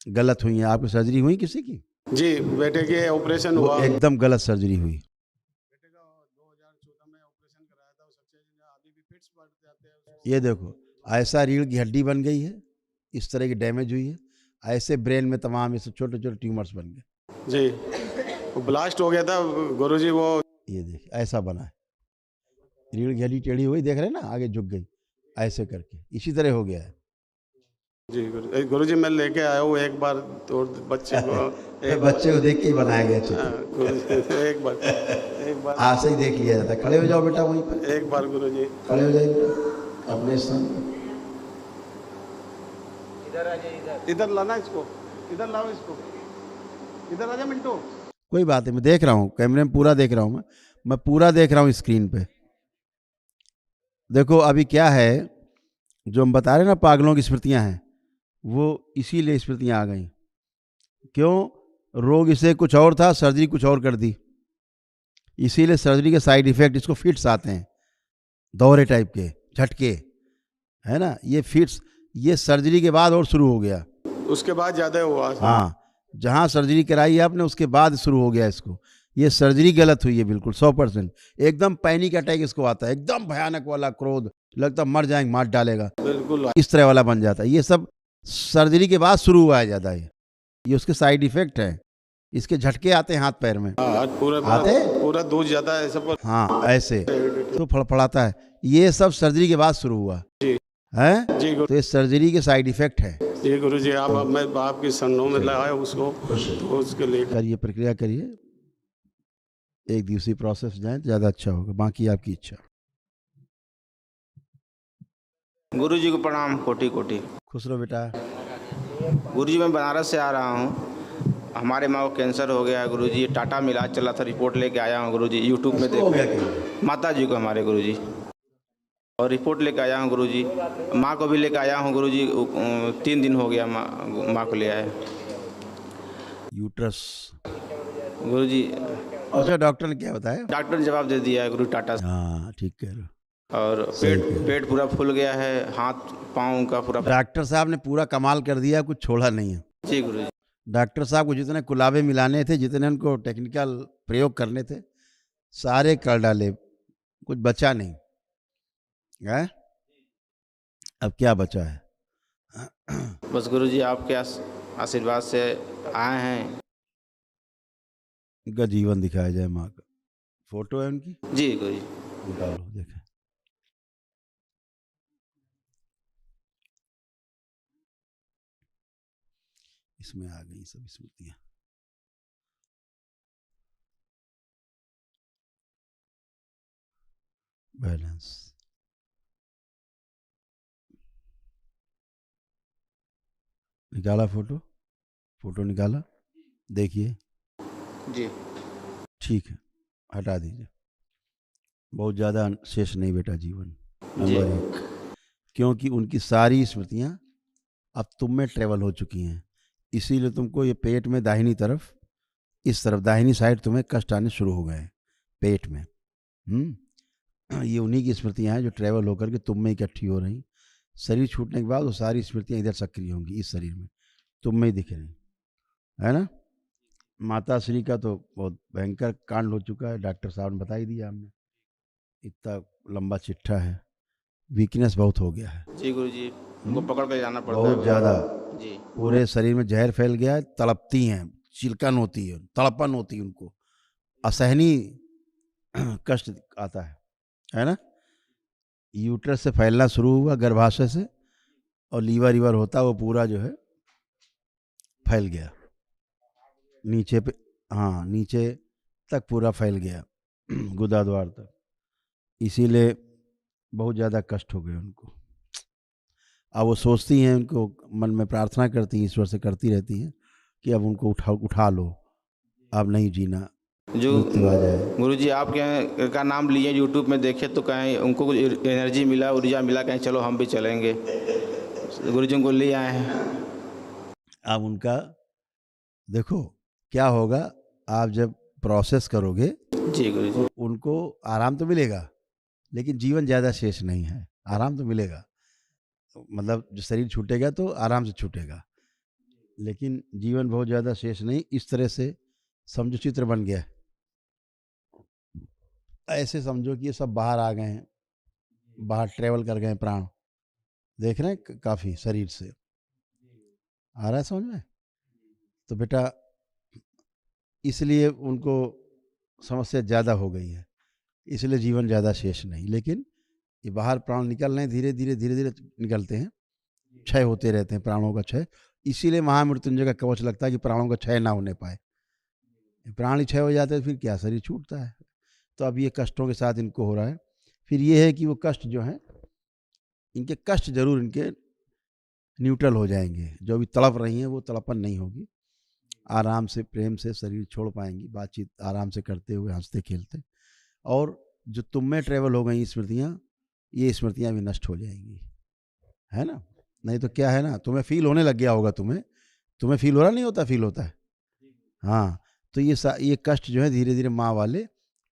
गलत हुई है, आपकी सर्जरी हुई किसी की? जी बेटे के ऑपरेशन हुआ। एकदम गलत सर्जरी हुई। बेटे का 2014 में ऑपरेशन कराया था, अभी भी फिट्स पड़ जाते हैं। ये देखो, ऐसा रीढ़ की हड्डी बन गई है, इस तरह की डैमेज हुई है, ऐसे ब्रेन में तमाम ये सब छोटे छोटे ट्यूमर्स बन गए। जी वो ब्लास्ट हो गया था गुरुजी। वो ये देखिए ऐसा बना है, रीढ़ की हड्डी टेढ़ी हुई, देख रहे हैं ना, आगे झुक गई, ऐसे करके इसी तरह हो गया है। जी गुरुजी मैं लेके आया हूँ एक बार, तो बच्चे को बच्चे को देख के ही बनाया गया हाँ, गुरुजी एक बार आज से ही देख लिया जाता है। खड़े हो जाओ बेटा, वहीं पर एक बार गुरुजी खड़े हो जाइए अपने स्थान पर। इधर लाना इसको, इधर लाओ इसको, इधर आ जा मिंटू। कोई बात नहीं, मैं देख रहा हूँ, कैमरे में पूरा देख रहा हूँ, मैं पूरा देख रहा हूँ स्क्रीन पे। देखो अभी क्या है, जो हम बता रहे हैं ना पागलों की स्मृतियां हैं, वो इसीलिए स्मृतियां आ गई। क्यों? रोग इसे कुछ और था, सर्जरी कुछ और कर दी, इसीलिए सर्जरी के साइड इफेक्ट, इसको फिट्स आते हैं, दौरे टाइप के झटके, है ना। ये फिट्स ये सर्जरी के बाद और शुरू हो गया, उसके बाद ज्यादा हुआ। हाँ, जहाँ सर्जरी कराई है आपने उसके बाद शुरू हो गया इसको। ये सर्जरी गलत हुई है बिल्कुल 100%। एकदम पैनिक अटैक इसको आता है, एकदम भयानक वाला, क्रोध, लगता मर जाएंगे, मार डालेगा, बिल्कुल इस तरह वाला बन जाता है। ये सब सर्जरी के बाद शुरू हुआ है ज़्यादा, ये उसके साइड इफेक्ट है, इसके झटके आते हैं हाथ पैर में, पूरा दूध जाता है सब। हाँ ऐसे तो फड़फड़ाता है, ये सब सर्जरी के बाद शुरू हुआ है। जी तो ये सर्जरी के साइड इफेक्ट है। जी गुरुजी, आप मैं आपकी सन्नों में लगाया उसको, तो उसके लिए करिए, प्रक्रिया करिए, एक दिवसीय प्रोसेस जाए तो ज़्यादा अच्छा होगा, बाकी आपकी इच्छा। गुरुजी को प्रणाम, कोटि कोटि। खुश रहो बेटा। गुरुजी मैं बनारस से आ रहा हूँ, हमारे माँ को कैंसर हो गया है गुरुजी, टाटा में इलाज चला था, रिपोर्ट लेके आया हूँ गुरुजी, यूट्यूब में देख, माता जी को हमारे गुरुजी, और रिपोर्ट लेके आया हूँ गुरुजी, माँ को भी लेके आया हूँ गुरुजी, 3 दिन हो गया माँ को ले आए। यूट्रस गुरुजी। अच्छा, डॉक्टर ने क्या बताया? डॉक्टर ने जवाब दे दिया है गुरु, टाटा से। हाँ ठीक कह रहे हो। और पेट पूरा फूल गया है, हाथ पाँव का पूरा। डॉक्टर साहब ने पूरा कमाल कर दिया, कुछ छोड़ा नहीं है। जी गुरुजी। डॉक्टर साहब को जितने कुलाबे मिलाने थे, जितने उनको टेक्निकल प्रयोग करने थे, सारे कर डाले, कुछ बचा नहीं है। अब क्या बचा है? बस गुरुजी आपके आशीर्वाद से आए हैं। उनका जीवन दिखाया जाए, माँ का फोटो है उनकी, जी गुरुजी। निकालो देखें। इसमें आ गई सब स्मृतियाँ। बैलेंस निकाला, फोटो फोटो निकाला, देखिए जी ठीक है, हटा दीजिए। बहुत ज़्यादा शेष नहीं बेटा जीवन। जी। नंबर 1, क्योंकि उनकी सारी स्मृतियाँ अब तुम में ट्रेवल हो चुकी हैं, इसीलिए तुमको ये पेट में दाहिनी तरफ, इस तरफ दाहिनी साइड तुम्हें कष्ट आने शुरू हो गए हैं पेट में। ये उन्हीं की स्मृतियाँ हैं जो ट्रेवल होकर के तुम में इकट्ठी हो रही। शरीर छूटने के बाद वो सारी स्मृतियाँ इधर सक्रिय होंगी, इस शरीर में तुम में ही दिख रही, है ना। माता श्री का तो बहुत भयंकर कांड हो चुका है, डॉक्टर साहब ने बता ही दिया हमने, इतना लंबा चिट्ठा है, वीकनेस बहुत हो गया है। जी गुरुजी, उनको पकड़ के जाना पड़ता है बहुत ज़्यादा, जी। पूरे शरीर में जहर फैल गया है, तड़पती हैं, चिलकन होती है, तड़पन होती है उनको, असहनीय कष्ट आता है ना। यूट्रस से फैलना शुरू हुआ, गर्भाशय से, और लीवर होता वो पूरा जो है फैल गया नीचे पे, हाँ नीचे तक पूरा फैल गया गुदा द्वार तक, इसीलिए बहुत ज़्यादा कष्ट हो गए उनको। अब वो सोचती हैं, उनको मन में प्रार्थना करती हैं, ईश्वर से करती रहती हैं कि अब उनको उठा लो, अब नहीं जीना, जो मृत्यु आ जाए। गुरुजी आपके का नाम लिए यूट्यूब में देखे तो कहीं उनको कुछ एनर्जी मिला, ऊर्जा मिला, कहीं चलो हम भी चलेंगे, गुरुजी उनको ले आए हैं। अब उनका देखो क्या होगा, आप जब प्रोसेस करोगे जी गुरुजी। तो उनको आराम तो मिलेगा, लेकिन जीवन ज़्यादा शेष नहीं है। आराम तो मिलेगा, मतलब जो शरीर छूटेगा तो आराम से छूटेगा, लेकिन जीवन बहुत ज़्यादा शेष नहीं। इस तरह से समझो चित्र बन गया है, ऐसे समझो कि ये सब बाहर आ गए हैं, बाहर ट्रेवल कर गए प्राण, देख रहे हैं काफ़ी शरीर से आ रहा है समझ में। तो बेटा इसलिए उनको समस्या ज़्यादा हो गई है, इसलिए जीवन ज़्यादा शेष नहीं, लेकिन ये बाहर प्राण निकल रहे हैं, धीरे धीरे निकलते हैं, क्षय होते रहते हैं प्राणों का क्षय। इसीलिए महामृत्युंजय का कवच लगता है कि प्राणों का क्षय ना होने पाए। प्राण ही क्षय हो जाते हैं फिर क्या, शरीर छूटता है। तो अब ये कष्टों के साथ इनको हो रहा है। फिर ये है कि वो कष्ट जो हैं, इनके कष्ट जरूर इनके न्यूट्रल हो जाएंगे, जो भी तड़प रही हैं वो तड़पन नहीं होगी, आराम से प्रेम से शरीर छोड़ पाएंगी, बातचीत आराम से करते हुए हंसते खेलते। और जो तुम में ट्रेवल हो गई स्मृतियाँ, ये स्मृतियाँ भी नष्ट हो जाएंगी, है ना। नहीं तो क्या है ना, तुम्हें फील होने लग गया होगा, तुम्हें फील हो रहा नहीं होता, फील होता है, हाँ। तो ये कष्ट जो है धीरे धीरे माँ वाले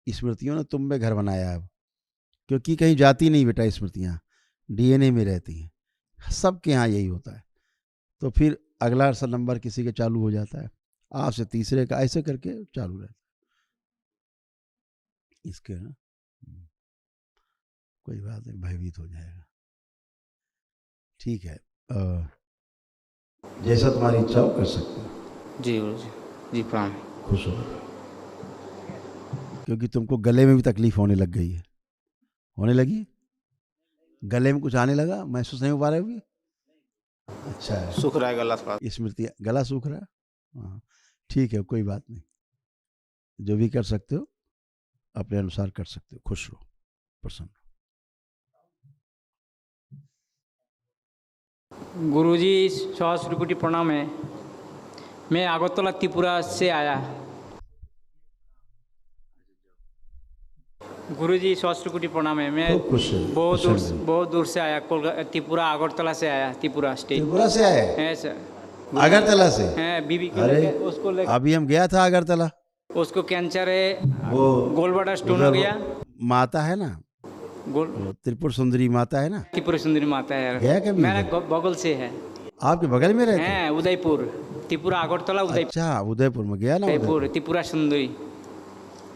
स्मृतियों ने तुम में घर बनाया है अब, क्योंकि कहीं जाती नहीं बेटा, स्मृतियाँ DNA में रहती हैं, सबके यहाँ यही होता है। तो फिर अगला नंबर किसी के चालू हो जाता है, आप से तीसरे का, ऐसे करके चालू रहता है इसके ना। कोई बात नहीं, भयभीत हो जाएगा, ठीक है। जैसा तुम्हारी इच्छा हो कर सकते हो। जी गुरुजी, जी प्रणाम। खुश हो, क्योंकि तुमको गले में भी तकलीफ होने लग गई है, होने लगी, गले में कुछ आने लगा, महसूस नहीं हो पा रहे होगी। अच्छा है, सूख रहा है गला, स्मृति गला सूख रहा है, हाँ ठीक है, कोई बात नहीं, जो भी कर सकते हो अपने अनुसार कर सकते हो। खुश रहो, प्रसन्न। गुरुजी सहस्र कोटि प्रणाम है। मैं अगरतला त्रिपुरा से आया। गुरुजी सहस्र कोटि प्रणाम है। मैं खूब खुश है, बहुत दूर से आया, कोलकाता त्रिपुरा अगरतला से आया, त्रिपुरा स्टेट। त्रिपुरा से आए है सर, अगरतला से? हैं बीबी को अरे लेके, उसको लेके, अभी हम गया था अगरतला, उसको कैंसर है, वो गोलब्लैडर स्टोन हो गया। माता है ना, त्रिपुर सुंदरी माता है ना, त्रिपुरा सुंदरी माता है, गया कभी? मेरा बगल से है, आपके बगल में रहते हैं, उदयपुर, त्रिपुरा अगरतला उदयपुर। अच्छा, उदयपुर में गया ना, उदयपुर त्रिपुरा सुंदरी,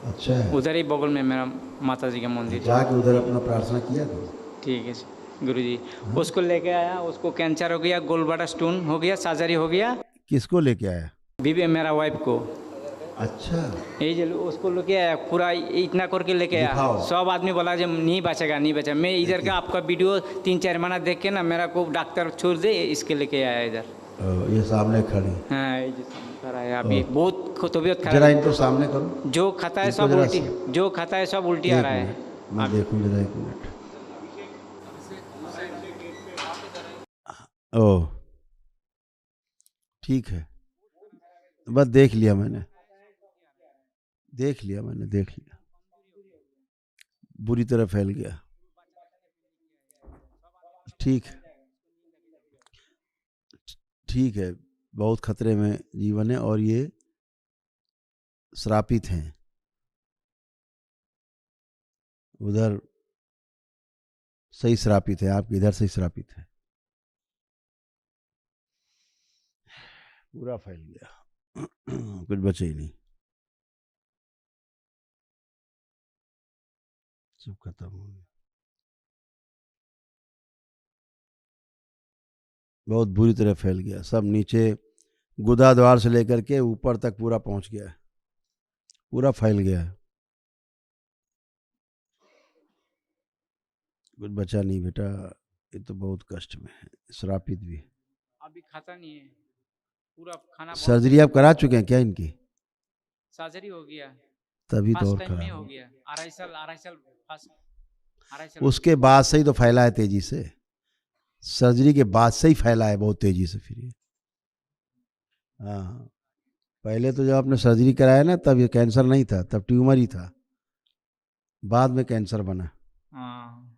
अच्छा है, उधर ही बगल में मेरा माता जी का मंदिर। जाके उधर अपना प्रार्थना किया करो। ठीक है सर। गुरुजी। उसको लेके आया, उसको कैंसर हो गया, गोलब्लैडर स्टोन हो गया, सर्जरी हो गया। किसको लेके आया? बीबी मेरा वाइफ को। अच्छा, यही जो उसको लेके आया, पूरा इतना करके लेके आया। दिखाओ। सब आदमी बोला जब नहीं बचेगा, नहीं बचेगा। मैं इधर का आपका वीडियो 3-4 महीना देख के ना, मेरा को डॉक्टर छोड़ दे, इसके लेके आया इधर। ये सामने खड़ी। हाँ, ये जो सामने खड़ा है अभी, बहुत तबीयत जरा खराब। इनको सामने करो। जो खाता है इनको सब जरा उल्टी, जो खाता है सब उल्टी आ एक रहा है। मिनट, मैं देखूं जरा, एक मिनट। ओह, ठीक है, बस देख लिया मैंने, देख लिया। बुरी तरह फैल गया। ठीक ठीक है, बहुत खतरे में जीवन है और ये श्रापित हैं। उधर सही श्रापित है, आपके इधर सही श्रापित है। पूरा फैल गया, कुछ बचे ही नहीं, सब खत्म हो गया। बहुत बुरी तरह फैल गया, सब नीचे गुदा द्वार से लेकर के ऊपर तक पूरा पहुंच गया है, पूरा फैल गया है। कुछ बचा नहीं बेटा, ये तो बहुत कष्ट में है, श्रापित भी है। अभी खाता नहीं है, पूरा खाना। सर्जरी आप करा चुके हैं क्या इनकी? सर्जरी हो गया, तभी तो और फर्स्ट टाइम में खराब हो हो। गया। 2.5 साल उसके बाद से ही तो फैला है तेजी से, सर्जरी के बाद से ही फैला है बहुत तेजी से फिर ये। हाँ, पहले तो जब आपने सर्जरी कराया ना, तब ये कैंसर नहीं था, तब ट्यूमर ही था, बाद में कैंसर बना। हाँ,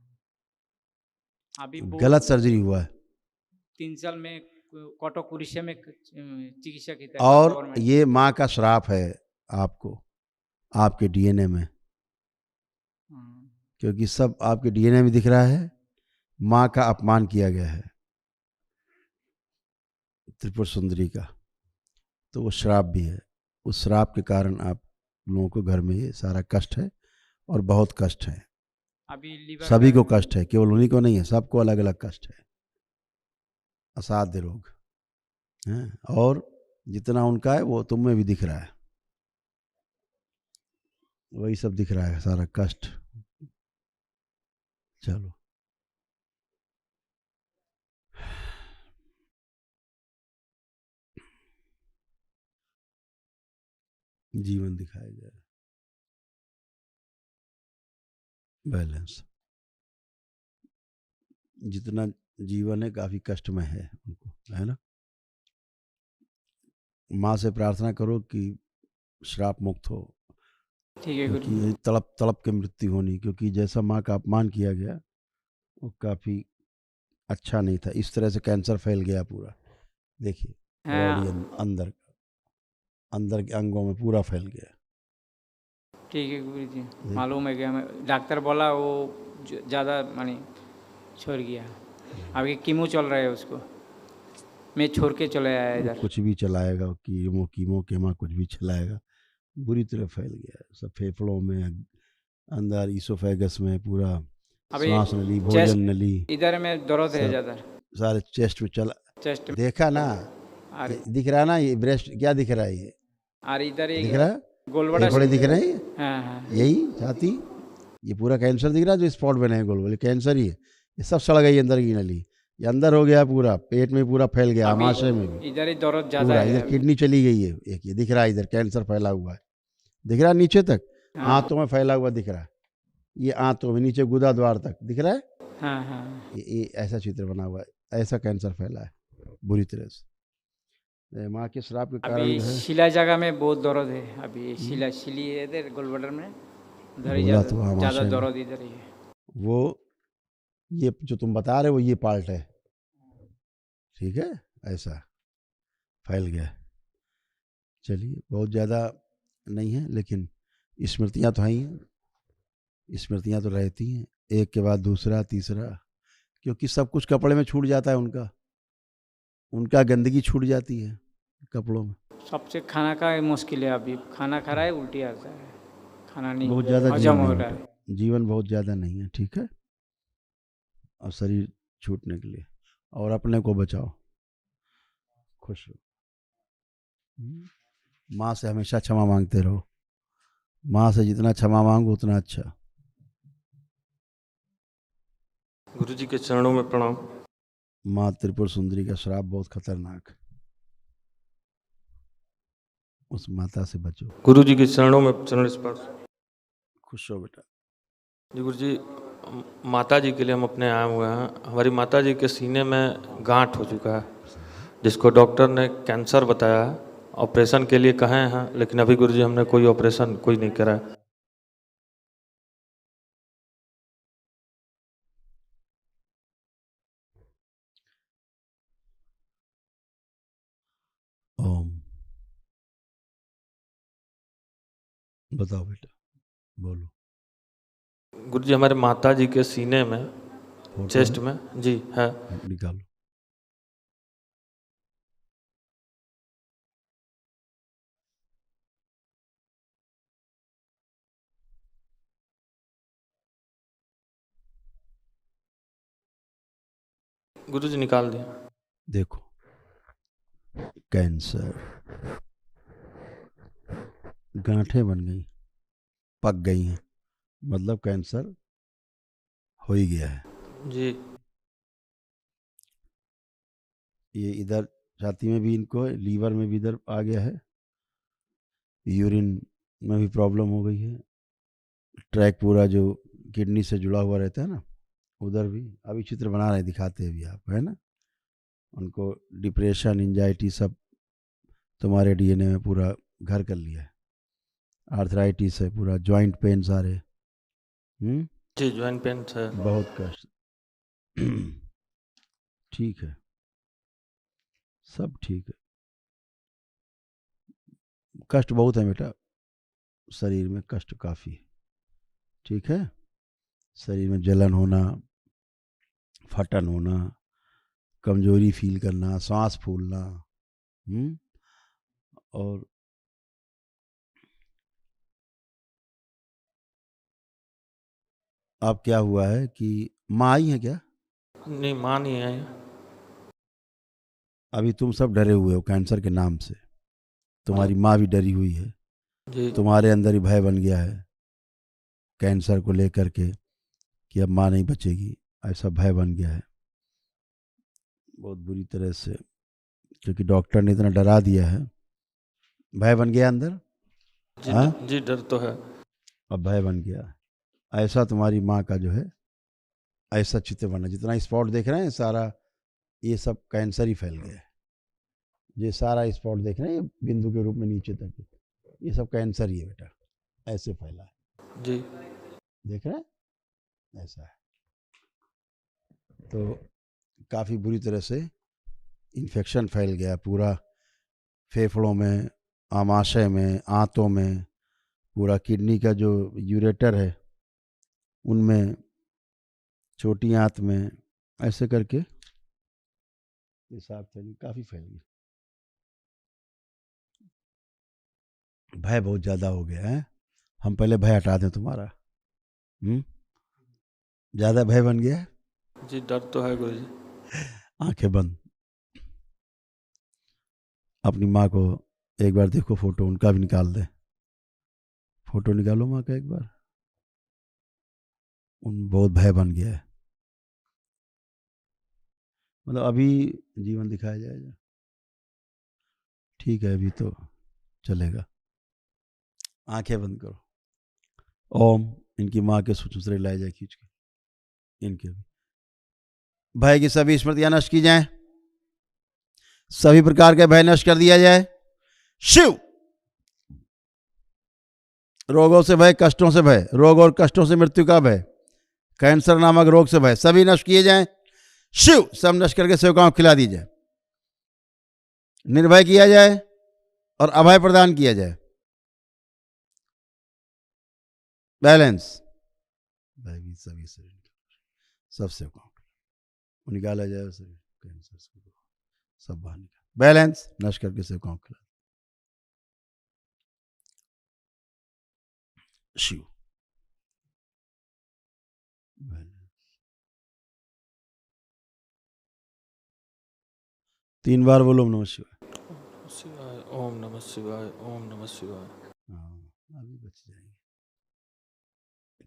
अभी गलत सर्जरी हुआ है। 3 साल में कटक उड़ीसा में चिकित्सा की थी और गवर्नमेंट। ये माँ का श्राप है आपको, आपके डीएनए में, क्योंकि सब आपके डीएनए में दिख रहा है। माँ का अपमान किया गया है त्रिपुर सुंदरी का, तो वो श्राप भी है। उस श्राप के कारण आप लोगों को घर में ये सारा कष्ट है, और बहुत कष्ट है। अभी लीवर सभी को कष्ट है, केवल उन्हीं को नहीं है, सबको अलग अलग कष्ट है, असाध्य रोग हैं। और जितना उनका है वो तुम में भी दिख रहा है, वही सब दिख रहा है, सारा कष्ट। चलो, जीवन दिखाया जाए, बैलेंस। जितना जीवन है काफी कष्ट में है उनको, है ना। माँ से प्रार्थना करो कि श्राप मुक्त हो, ठीक है गुरु। क्योंकि तड़प तड़प के मृत्यु होनी, क्योंकि जैसा माँ का अपमान किया गया वो काफी अच्छा नहीं था। इस तरह से कैंसर फैल गया पूरा, देखिए बॉडी अंदर अंदर के अंगों में पूरा फैल गया। ठीक है गुरु जी, मालूम है कि हमें डॉक्टर बोला वो ज़्यादा मानी छोड़ गया। अभी कीमो चल रहा है उसको, मैं छोड़ के चले आया इधर। कुछ भी चलाएगा, कीमो केमा कुछ भी चलाएगा, बुरी तरह फैल गया है। सब फेफड़ों में, अंदर ईसोफेगस में, पूरा अभी श्वास नली, भोजन नली, इधर में दर्द है ज़्यादा, सारे चेस्ट में चला। चेस्ट में। देखा ना, दिख रहा ना, ये ब्रेस्ट क्या दिख रहा है, ये और इधर दिख रहा है, गोलबड़ा फेफड़े दिख रहे हैं, हाँ हाँ, यही छाती, ये पूरा कैंसर दिख रहा है, जो स्पॉट बने हैं गोल गोल, कैंसर ही है। ये सब सड़ गई अंदर की नली, ये अंदर हो गया पूरा, पेट में पूरा फैल गया, आमाशय में भी इधर ही दर्द ज़्यादा पूरा, है। इधर किडनी चली गई है एक, ये दिख रहा है, इधर कैंसर फैला हुआ है, दिख रहा है नीचे तक, आंतों में फैला हुआ दिख रहा है, ये आंतों में नीचे गुदा द्वार तक दिख रहा है। हाँ हाँ, ये ऐसा चित्र बना हुआ है, ऐसा कैंसर फैला है बुरी तरह से, माँ के श्राप के कारण अभी जो है। शिला जगह में बहुत दर्द है। अभी शिला शिली है इधर गोलबर्डर में, उधर ही बोला तो ज़्यादा आमाशय में। दर्द इधर ही है। वो ये जो तुम बता रहे हो ये पार्ट है, ठीक है, ऐसा फैल गया। चलिए, बहुत ज़्यादा नहीं है, लेकिन स्मृतियाँ तो हैं, स्मृतियाँ तो रहती हैं, एक के बाद दूसरा तीसरा, क्योंकि सब कुछ कपड़े में छूट जाता है, उनका गंदगी छूट जाती है कपड़ों में। सबसे खाना का मुश्किल है। अभी खाना खा रहा है, उल्टी आता है, खाना नहीं बहुत ज़्यादा हजम जीवन हो नहीं रहा है, है। जीवन बहुत ज़्यादा नहीं है, ठीक है। और शरीर छूटने के लिए, और अपने को बचाओ, खुश रहो। माँ से हमेशा क्षमा मांगते रहो, माँ से जितना क्षमा मांगो उतना अच्छा। गुरुजी के चरणों में प्रणाम। माँ त्रिपुर सुंदरी का श्राप बहुत खतरनाक, उस माता से बचो। गुरुजी के चरणों में चरण स्पर्श। खुश हो बेटा। जी गुरुजी, माता जी के लिए हम अपने आए हुए हैं। हमारी माता जी के सीने में गांठ हो चुका है, जिसको डॉक्टर ने कैंसर बताया है। ऑपरेशन के लिए कहे हैं, लेकिन अभी गुरुजी हमने कोई ऑपरेशन कोई नहीं करा है। ओम। बताओ बेटा, बोलो। गुरुजी हमारे माता जी के सीने में, फोटो चेस्ट है? में जी है। निकालो। गुरुजी निकाल दिया। देखो, कैंसर, गांठें बन गई, पक गई हैं, मतलब कैंसर हो ही गया है जी। ये इधर छाती में भी इनको है, लीवर में भी इधर आ गया है, यूरिन में भी प्रॉब्लम हो गई है, ट्रैक पूरा जो किडनी से जुड़ा हुआ रहता है ना, उधर भी। अभी चित्र बना रहे, दिखाते हैं भी आप, है ना। उनको डिप्रेशन, एंजाइटी सब तुम्हारे डीएनए में पूरा घर कर लिया है। आर्थराइटिस है, पूरा जॉइंट पेन सारे। जी ज्वाइंट पेन है। बहुत कष्ट। ठीक है, सब ठीक है। कष्ट बहुत है बेटा, शरीर में कष्ट काफ़ी है, ठीक है। शरीर में जलन होना, फटन होना, कमजोरी फील करना, सांस फूलना, और अब क्या हुआ है कि माँ आई है क्या? नहीं, माँ नहीं है। अभी तुम सब डरे हुए हो कैंसर के नाम से, तुम्हारी माँ भी डरी हुई है, जी। तुम्हारे अंदर ही भय बन गया है कैंसर को लेकर के कि अब माँ नहीं बचेगी, ऐसा भय बन गया है बहुत बुरी तरह से, क्योंकि डॉक्टर ने इतना डरा दिया है, भय बन गया अंदर। जी, जी डर तो है। अब भय बन गया। ऐसा तुम्हारी माँ का जो है, ऐसा चित्र बना, जितना स्पॉट देख रहे हैं सारा, ये सब कैंसर ही फैल गया है। ये सारा स्पॉट देख रहे हैं, ये बिंदु के रूप में नीचे तक, ये सब कैंसर ही है बेटा, ऐसे फैला है। जी देख रहे हैं, ऐसा है। तो काफ़ी बुरी तरह से इन्फेक्शन फैल गया पूरा, फेफड़ों में, आमाशय में, आंतों में, पूरा किडनी का जो यूरेटर है उनमें, छोटी आंत में, ऐसे करके ये साफ फैली, काफ़ी फैल गई। भय बहुत ज़्यादा हो गया है, हम पहले भय हटा दें तुम्हारा। ज़्यादा भय बन गया है। जी डर तो है गुरुजी। आंखें बंद, अपनी माँ को एक बार देखो, फोटो उनका भी निकाल दे, फोटो निकालो माँ का एक बार। उन बहुत भय बन गया है, मतलब अभी जीवन दिखाया जाएगा, ठीक है, अभी तो चलेगा। आंखें बंद करो। ओम। इनकी माँ के सुसुसरे लाए जाए खींच के, इनके भी भय की सभी स्मृतियां नष्ट की जाएं, सभी प्रकार के भय नष्ट कर दिया जाए। शिव। रोगों से भय, कष्टों से भय, रोग और कष्टों से मृत्यु का भय, कैंसर नामक रोग से भय, सभी नष्ट किए जाएं। शिव। सब नष्ट करके सेवकाओं को खिला दी जाए, निर्भय किया जाए और अभय प्रदान किया जाए। बैलेंस। भयभीत सभी शरीर, सब सेवकाओं को निकाला जाए, सभी कैंसर सब बाहर निकाल, बैलेंस नष्ट करके सेवकाओं को खिला। शिव। 3 बार बोलो ओम नमः शिवाय। शिवाय, ओम नमः शिवाय, ओम नमः शिवाय। हाँ, अभी बच जाएंगे।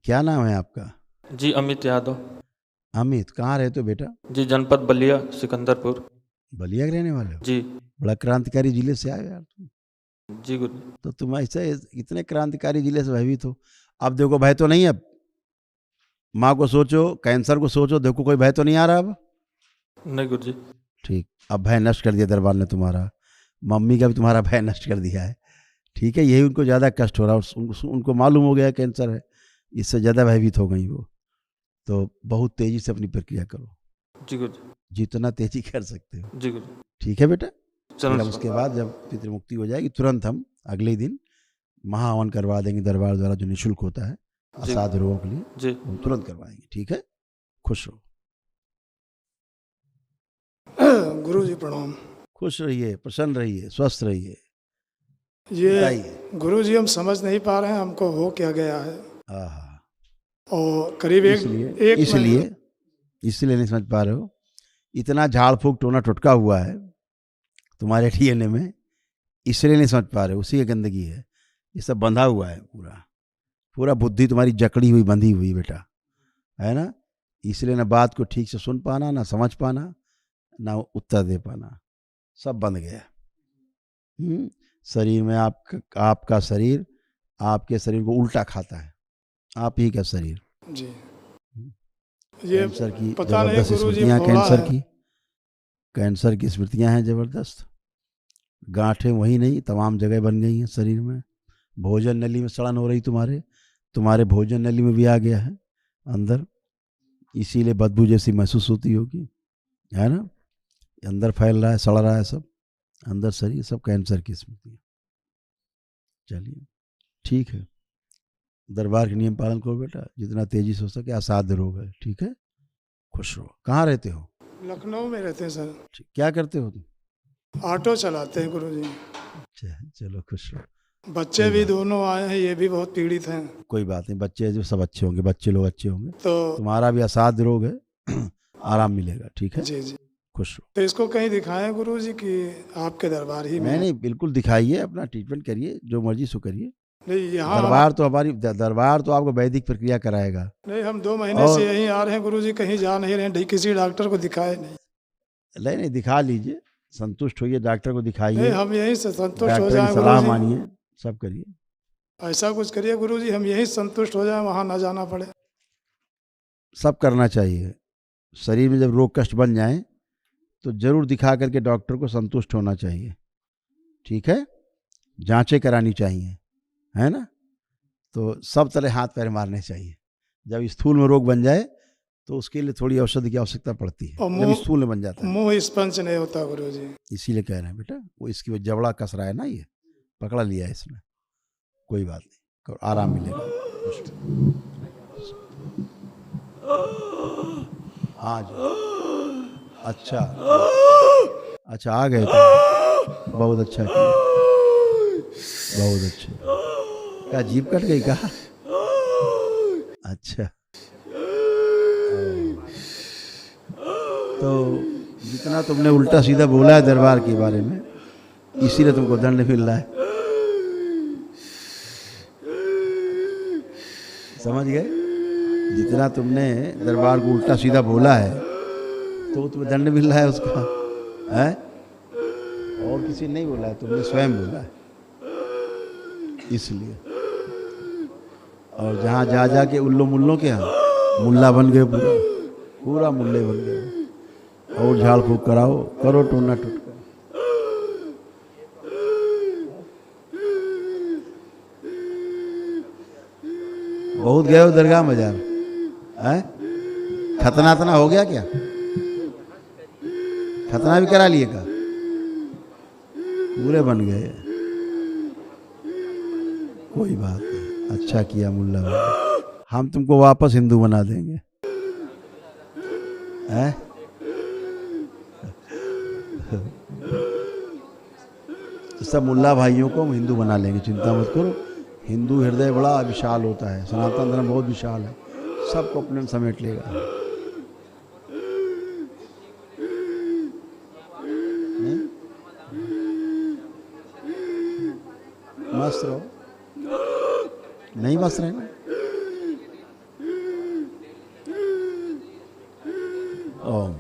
क्या नाम है आपका? जी अमित यादव। अमित, कहाँ रहते हो बेटा? जी जनपद बलिया, सिकंदरपुर। बलिया के रहने वाले हो? जी। बड़ा क्रांतिकारी जिले से आए हो यार तुम। जी गुरु। तो तुम ऐसे इतने क्रांतिकारी जिले से भयभीत हो। अब देखो भय तो नहीं है। अब माँ को सोचो, कैंसर को सोचो, देखो कोई भय तो नहीं आ रहा अब? नहीं गुरु जी। ठीक, अब भय नष्ट कर दिया दरबार ने तुम्हारा। मम्मी का भी तुम्हारा भय नष्ट कर दिया है। ठीक है, यही उनको ज़्यादा कष्ट हो रहा है। उनको मालूम हो गया कैंसर है, इससे ज़्यादा भयभीत हो गई वो। तो बहुत तेज़ी से अपनी प्रक्रिया करो। जी गुरु जी। जितना तेज़ी कर सकते हो। जी गुरु। ठीक है बेटा। चलो फिर अब उसके बाद जब पितृमुक्ति हो जाएगी, तुरंत हम अगले दिन महाहवन करवा देंगे दरबार द्वारा, जो निःशुल्क होता है असाध्य रोगों के लिए। जी। हम तुरंत करवाएंगे। ठीक है, खुश रहो। गुरु जी प्रणाम। खुश रहिए, प्रसन्न रहिए, स्वस्थ रहिए। ये बताइए। गुरु जी हम समझ नहीं पा रहे हैं हमको हो क्या गया है। आहा, और करीब एक इसलिए नहीं समझ पा रहे हो। इतना झाड़ फूक टोना टुटका हुआ है तुम्हारे डीएनए में, इसलिए नहीं समझ पा रहे हो। उसी की गंदगी है, ये सब बंधा हुआ है। पूरा बुद्धि तुम्हारी जकड़ी हुई, बंधी हुई बेटा, है ना। इसलिए ना बात को ठीक से सुन पाना, ना समझ पाना, ना उत्तर दे पाना, सब बंध गया। शरीर में आपका शरीर आपके शरीर को उल्टा खाता है, आप ही का शरीर। जी, ये कैंसर की पता नहीं जबरदस्त गुरु जी स्मृतियाँ, थोड़ा कैंसर की स्मृतियाँ हैं जबरदस्त। गांठें वही नहीं, तमाम जगह बन गई हैं शरीर में। भोजन नली में सड़न हो रही, तुम्हारे भोजन नली में भी आ गया है अंदर, इसीलिए बदबू जैसी महसूस होती होगी, है ना। अंदर फैल रहा है, सड़ रहा है सब अंदर शरीर, सब कैंसर की स्मृति। चलिए ठीक है, दरबार के नियम पालन करो बेटा, जितना तेजी से हो सके। असाध्य रोग है, ठीक है, खुश रहो। कहाँ रहते हो? लखनऊ में रहते हैं सर। क्या करते हो तुम? ऑटो चलाते हैं गुरु जी। अच्छा, चलो खुश रहो। बच्चे भी दोनों आए हैं, ये भी बहुत पीड़ित हैं। कोई बात नहीं, बच्चे जो सब अच्छे होंगे, बच्चे लोग अच्छे होंगे। तो तुम्हारा भी असाध्य रोग है, आराम मिलेगा। ठीक है, जी जी। खुश रहो। तो इसको कहीं दिखाएं गुरु जी कि आपके दरबार ही में? नहीं, बिल्कुल दिखाइए, अपना ट्रीटमेंट करिए, जो मर्जी सो करिए। नहीं, यहाँ दरबार तो आपको वैदिक प्रक्रिया कराएगा। नहीं, हम 2 महीने से यहीं आ रहे हैं गुरु जी, कहीं जा नहीं रहे हैं, किसी डॉक्टर को दिखाए नहीं। नहीं, दिखा लीजिए, संतुष्ट होइए, डॉक्टर को दिखाइए। नहीं, हम यहीं से संतुष्ट हो डॉक्टर जाएं की सलाह गुरु जी। मानिए, सब करिए। ऐसा कुछ करिए गुरु जी, हम यहीं संतुष्ट हो जाएं, वहाँ ना जाना पड़े। सब करना चाहिए। शरीर में जब रोग कष्ट बन जाए तो जरूर दिखा करके डॉक्टर को संतुष्ट होना चाहिए। ठीक है, जांचें करानी चाहिए, है ना। तो सब तरह हाथ पैर मारने चाहिए। जब स्थूल में रोग बन जाए तो उसके लिए थोड़ी औषधि की आवश्यकता पड़ती है, जब स्थूल में बन जाता है। मुंह स्पंज नहीं होता गुरु जी। इसीलिए कह रहे हैं बेटा, वो इसकी जबड़ा कस रहा है ना, ये पकड़ा लिया है इसने। कोई बात नहीं, आराम मिलेगा। हाँ जी, अच्छा आ गए तो बहुत अच्छा किया, बहुत अच्छा। क्या जीभ कट गई क्या? अच्छा, तो जितना तुमने उल्टा सीधा बोला है दरबार के बारे में, इसीलिए तुमको दंड मिल रहा है। समझ गए? जितना तुमने दरबार को उल्टा सीधा बोला है तो तुम्हें दंड मिल रहा है उसका, है। और किसी ने नहीं बोला है, तुमने स्वयं बोला है, इसलिए। और जहाँ जा के उल्लू मुल्लों के यहाँ मुल्ला बन गए, पूरा मुल्ले बन गए। और झाड़ फूक कराओ, करो टोना टुटका। बहुत गए हो दरगाह बाजार, है? खतना हो गया क्या? खतना भी करा लिए का? पूरे बन गए। कोई बात नहीं, अच्छा किया मुल्ला भाई, हम तुमको वापस हिंदू बना देंगे, हैं? सब मुल्ला भाइयों को हम हिंदू बना लेंगे, चिंता मत करो। हिंदू हृदय बड़ा विशाल होता है, सनातन धर्म बहुत विशाल है, सबको अपने में समेट लेगा। नहीं? मस्त रहो, नहीं मस्त रहना। ओम।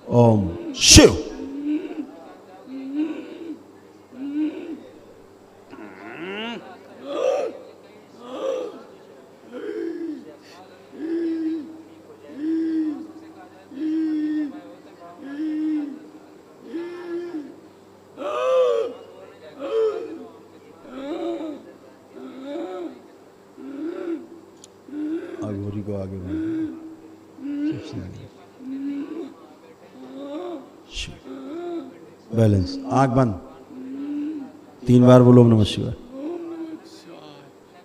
ओम शिव। अघोरी को आगे बैलेंस। आंख बंद, 3 बार बोलो ओम नमः शिवाय।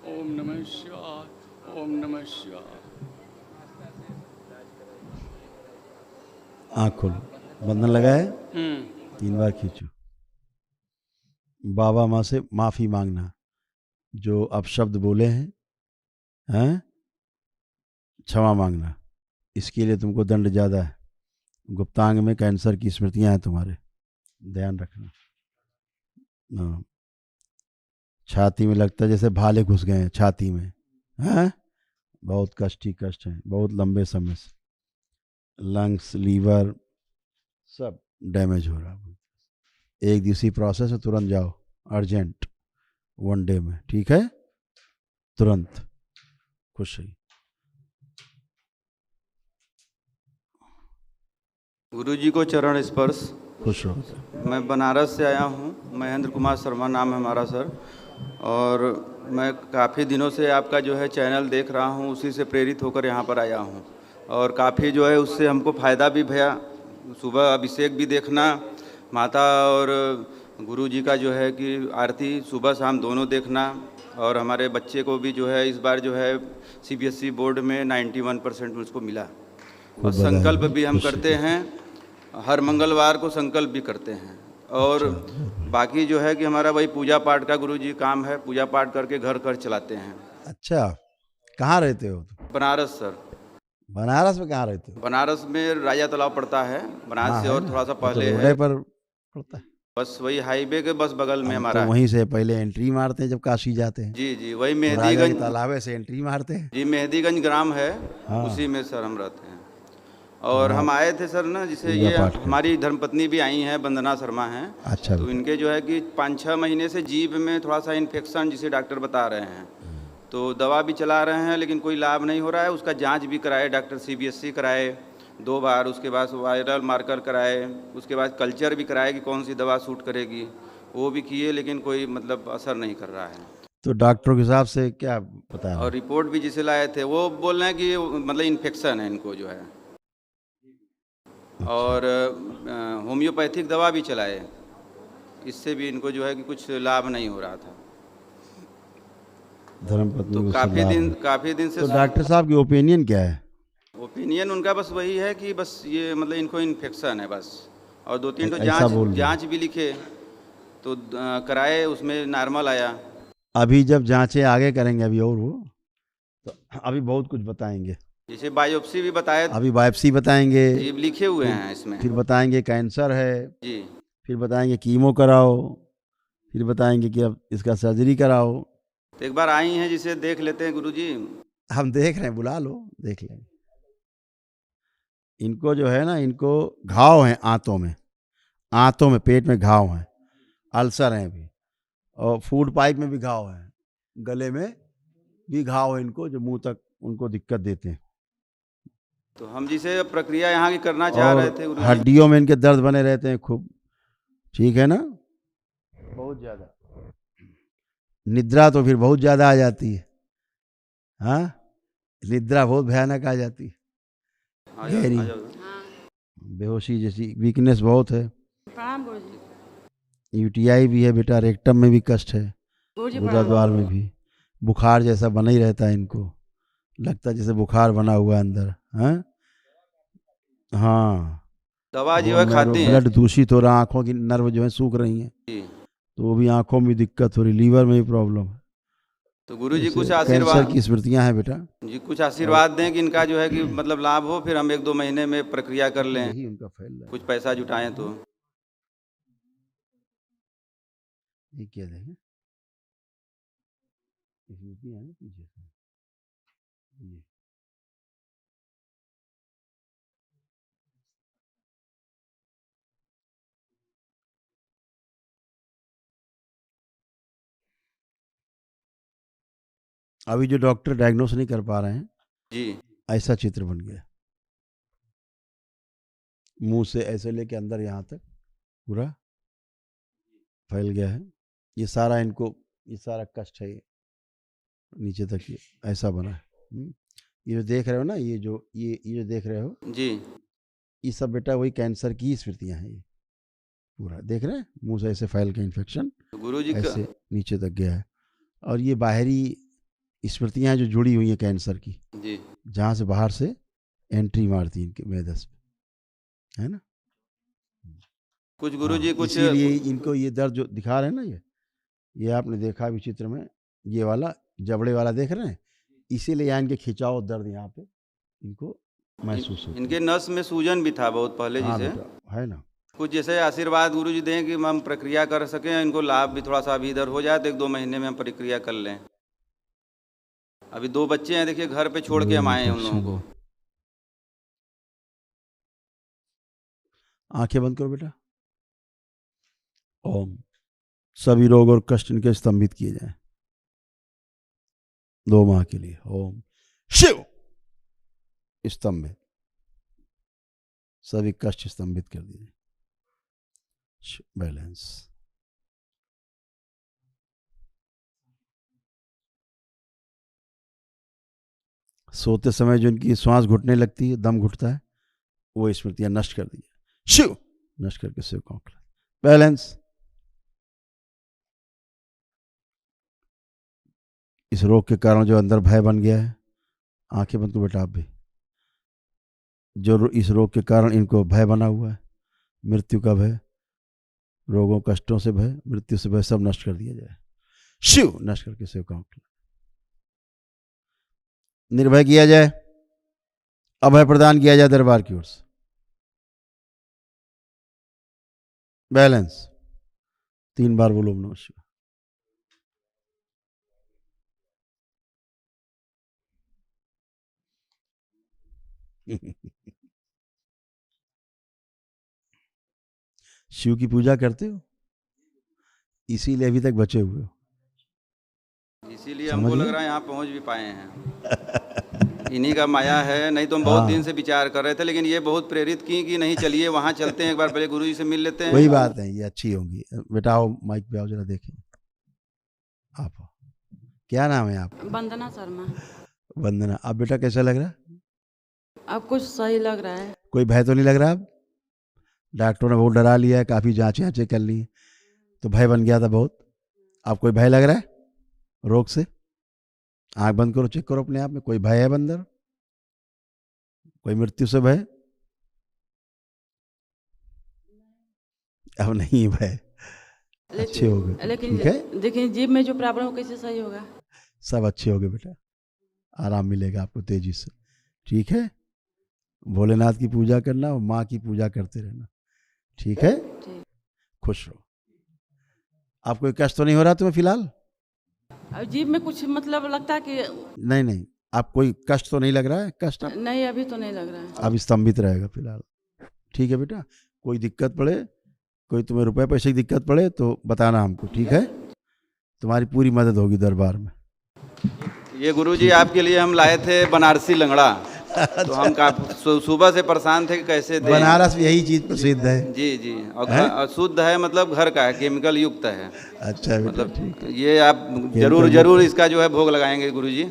ओम नमः शिवाय, ओम नमः शिवाय। आंख खोलो, बंधन लगाए, 3 बार खींचो। बाबा माँ से माफी मांगना, जो अपशब्द बोले हैं क्षमा मांगना। इसके लिए तुमको दंड ज्यादा है। गुप्तांग में कैंसर की स्मृतियां हैं तुम्हारे, ध्यान रखना। छाती में लगता है जैसे भाले घुस गए हैं छाती में, हैं? बहुत कष्ट ही कष्ट है, बहुत लंबे समय से। लंग्स, लीवर सब डैमेज हो रहा है। 1 दिवसीय प्रोसेस है, तुरंत जाओ, अर्जेंट, 1 डे में, ठीक है? तुरंत। खुश रहिए। गुरुजी को चरण स्पर्श। खुश रहो। मैं बनारस से आया हूँ, महेंद्र कुमार शर्मा नाम है हमारा सर। और मैं काफ़ी दिनों से आपका जो है चैनल देख रहा हूँ, उसी से प्रेरित होकर यहाँ पर आया हूँ। और काफ़ी जो है उससे हमको फ़ायदा भी भया। सुबह अभिषेक भी देखना, माता और गुरुजी का जो है कि आरती सुबह शाम दोनों देखना। और हमारे बच्चे को भी जो है इस बार जो है CBSE बोर्ड में 91% उसको मिला। और संकल्प भी हम करते हैं, हर मंगलवार को संकल्प भी करते हैं। और बाकी जो है कि हमारा वही पूजा पाठ का गुरुजी काम है, पूजा पाठ करके घर घर चलाते हैं। अच्छा, कहाँ रहते हो? बनारस सर। बनारस में कहाँ रहते हो? बनारस में राजा तालाब पड़ता है, बनारस से और थोड़ा सा पहले तो है। पर पड़ता है, बस वही हाईवे के बस बगल में हमारा तो है। वहीं से पहले एंट्री मारते हैं जब काशी जाते हैं। जी जी, वही राजा के मेहदीगंज तालाबे से एंट्री मारते हैं। जी, मेहदीगंज ग्राम है, हाँ। उसी में सर हम रहते हैं। और हम आए थे सर ना, जिसे ये हमारी धर्मपत्नी भी आई हैं, वंदना शर्मा हैं। अच्छा। तो इनके जो है कि 5-6 महीने से जीभ में थोड़ा सा इन्फेक्शन, जिसे डॉक्टर बता रहे हैं। तो दवा भी चला रहे हैं, लेकिन कोई लाभ नहीं हो रहा है। उसका जांच भी कराए, डॉक्टर CBSE कराए 2 बार, उसके बाद वायरल मार्कर कराए, उसके बाद कल्चर भी कराए कि कौन सी दवा सूट करेगी, वो भी किए, लेकिन कोई मतलब असर नहीं कर रहा है। तो डॉक्टर के हिसाब से क्या पता है? और रिपोर्ट भी जिसे लाए थे वो बोल रहे हैं कि मतलब इन्फेक्शन है इनको जो है। और होम्योपैथिक दवा भी चलाए, इससे भी इनको जो है कि कुछ लाभ नहीं हो रहा था। धर्मपत्नी तो को काफ़ी दिन से तो डॉक्टर साहब की ओपिनियन क्या है? ओपिनियन उनका बस वही है कि बस ये मतलब इनको इन्फेक्शन है बस। और 2-3 तो ऐसा बोल रहे हैं। जांच भी लिखे, तो कराए, उसमें नॉर्मल आया। अभी जब जांचें आगे करेंगे अभी और वो, तो अभी बहुत कुछ बताएंगे। जैसे बायोप्सी भी बताया, अभी बायोप्सी बताएंगे, ये लिखे हुए हैं इसमें। फिर बताएंगे कैंसर है, जी। फिर बताएंगे कीमो कराओ, फिर बताएंगे कि अब इसका सर्जरी कराओ। तो एक बार आई हैं जिसे देख लेते हैं गुरुजी। हम देख रहे हैं, बुला लो, देख लेंगे। इनको जो है ना, इनको घाव हैं आंतों में, पेट में घाव हैं, अल्सर हैं अभी, और फूड पाइप में भी घाव हैं, गले में भी घाव है इनको, जो मुंह तक उनको दिक्कत देते हैं। तो हम जिसे प्रक्रिया यहाँ की करना चाह रहे थे और गुरुजी। हड्डियों में इनके दर्द बने रहते हैं खूब, ठीक है ना, बहुत ज्यादा। निद्रा तो फिर बहुत ज्यादा आ जाती है, हाँ, निद्रा बहुत भयानक आ जाती है, गहरी बेहोशी जैसी, वीकनेस बहुत है। यूटीआई भी है बेटा, रेक्टम में भी कष्ट है, गुदा द्वार में भी बुखार जैसा बना ही रहता है इनको, लगता है जैसे बुखार बना हुआ है अंदर। हाँ, दवा जो है खाते हैं। ब्लड दूषित हो रहा, आंखों की नर्व जो है सूख रही हैं, तो वो भी आंखों में दिक्कत हो रही, लीवर में भी प्रॉब्लम है। तो गुरुजी कुछ कैंसर आशीर्वाद की स्मृतियां हैं बेटा जी, कुछ आशीर्वाद दें कि इनका जो है कि मतलब लाभ हो, फिर हम 1-2 महीने में प्रक्रिया कर लें, यही उनका फैल रहा है। कुछ पैसा जुटाएं तो। ये क्या देंगे, स्मृति है ना पीछे से, ये अभी जो डॉक्टर डायग्नोस नहीं कर पा रहे हैं जी। ऐसा चित्र बन गया, मुंह से ऐसे लेके अंदर यहाँ तक पूरा फैल गया है। ये सारा इनको, ये सारा कष्ट है, ये नीचे तक ये ऐसा बना है। ये जो देख रहे हो ना, ये जो देख रहे हो जी, ये सब बेटा वही कैंसर की स्मृतियां हैं। ये पूरा देख रहे हैं, मुंह से ऐसे फैल के इन्फेक्शन तो गुरुजी ऐसे नीचे तक गया है, और ये बाहरी स्मृतियां जो जुड़ी हुई हैं कैंसर की, जी, जहाँ से बाहर से एंट्री मारती है इनके मेदस पे, है ना। कुछ गुरुजी कुछ इसीलिए इनको ये दर्द जो दिखा रहे हैं ना, ये आपने देखा भी चित्र में, ये वाला जबड़े वाला देख रहे हैं, इसीलिए यहाँ इनके खिंचाव दर्द यहाँ पे इनको महसूस होता है। इनके नस में सूजन भी था बहुत पहले, हाँ जिसे बेटा, है ना। कुछ जैसे आशीर्वाद गुरुजी दें कि हम प्रक्रिया कर सकें, इनको लाभ भी थोड़ा सा अभी इधर हो जाए तो 1-2 महीने में हम प्रक्रिया कर लें। अभी 2 बच्चे हैं, देखिए घर पे छोड़ के हम आए हैं उन लोगों को। आंखें बंद करो बेटा। ओम, सभी रोग और कष्ट इनके स्तंभित किए जाएं 2 माह के लिए। ओम शिव, स्तंभित, सभी कष्ट स्तंभित कर दिए। बैलेंस। सोते समय जो इनकी श्वास घुटने लगती है, दम घुटता है, वो स्मृतियां नष्ट कर दी, शिव नष्ट करके शिव का बैलेंस। इस रोग के कारण जो अंदर भय बन गया है, आंखें बंद करो बेटा आप भी, जो इस रोग के कारण इनको भय बना हुआ है, मृत्यु का भय, रोगों कष्टों से भय, मृत्यु से भय, सब नष्ट कर दिया जाए, शिव नष्ट करके शिव का निर्भय किया जाए, अभय प्रदान किया जाए दरबार की ओर से। बैलेंस। 3 बार बोलो नमः शिवाय। शिव की पूजा करते हो, इसीलिए अभी तक बचे हुए हो, इसीलिए हमको लग रहा है यहाँ पहुँच भी पाए हैं। इन्हीं का माया है, नहीं तो हम बहुत दिन से विचार कर रहे थे, लेकिन ये बहुत प्रेरित की कि नहीं चलिए वहाँ चलते हैं, एक बार पहले गुरुजी से मिल लेते हैं। वही बात है, ये अच्छी होंगी। बेटा आओ माइक पे आओ जरा देखें, आप क्या नाम है आप? वंदना शर्मा। वंदना, आप बेटा कैसा लग रहा है? अब कुछ सही लग रहा है। कोई भय तो नहीं लग रहा? अब डॉक्टरों ने बहुत डरा लिया है, काफ़ी जांचें कर ली, तो भय बन गया था बहुत। आप कोई भय लग रहा है रोग से? आंख बंद करो, चेक करो अपने आप में, कोई भय है अंदर? कोई मृत्यु से भय? अब नहीं भय, अच्छे हो गए। लेकिन ठीक है, देखिए जीभ में जो प्रॉब्लम हो कैसे सही होगा? सब अच्छे हो गए बेटा, आराम मिलेगा आपको तेजी से। ठीक है, भोलेनाथ की पूजा करना और माँ की पूजा करते रहना, ठीक है। ठीक। खुश रहो। आप कोई कष्ट तो नहीं हो रहा तुम्हें फिलहाल? अब जीभ में कुछ मतलब लगता है कि नहीं नहीं, आप कोई कष्ट तो नहीं लग रहा है? कष्ट नहीं, अभी तो नहीं लग रहा है। अब स्तंभित रहेगा फिलहाल, ठीक है बेटा। कोई दिक्कत पड़े, कोई तुम्हें रुपए पैसे की दिक्कत पड़े तो बताना हमको, ठीक है। तुम्हारी पूरी मदद होगी दरबार में। ये गुरुजी आपके लिए हम लाए थे बनारसी लंगड़ा। तो हम सुबह से परेशान थे कि कैसे दें। बनारस में यही चीज प्रसिद्ध है। जी जी, और शुद्ध है, मतलब घर का है, केमिकल युक्त है। अच्छा मतलब ये आप जरूर इसका जो है भोग लगाएंगे गुरुजी,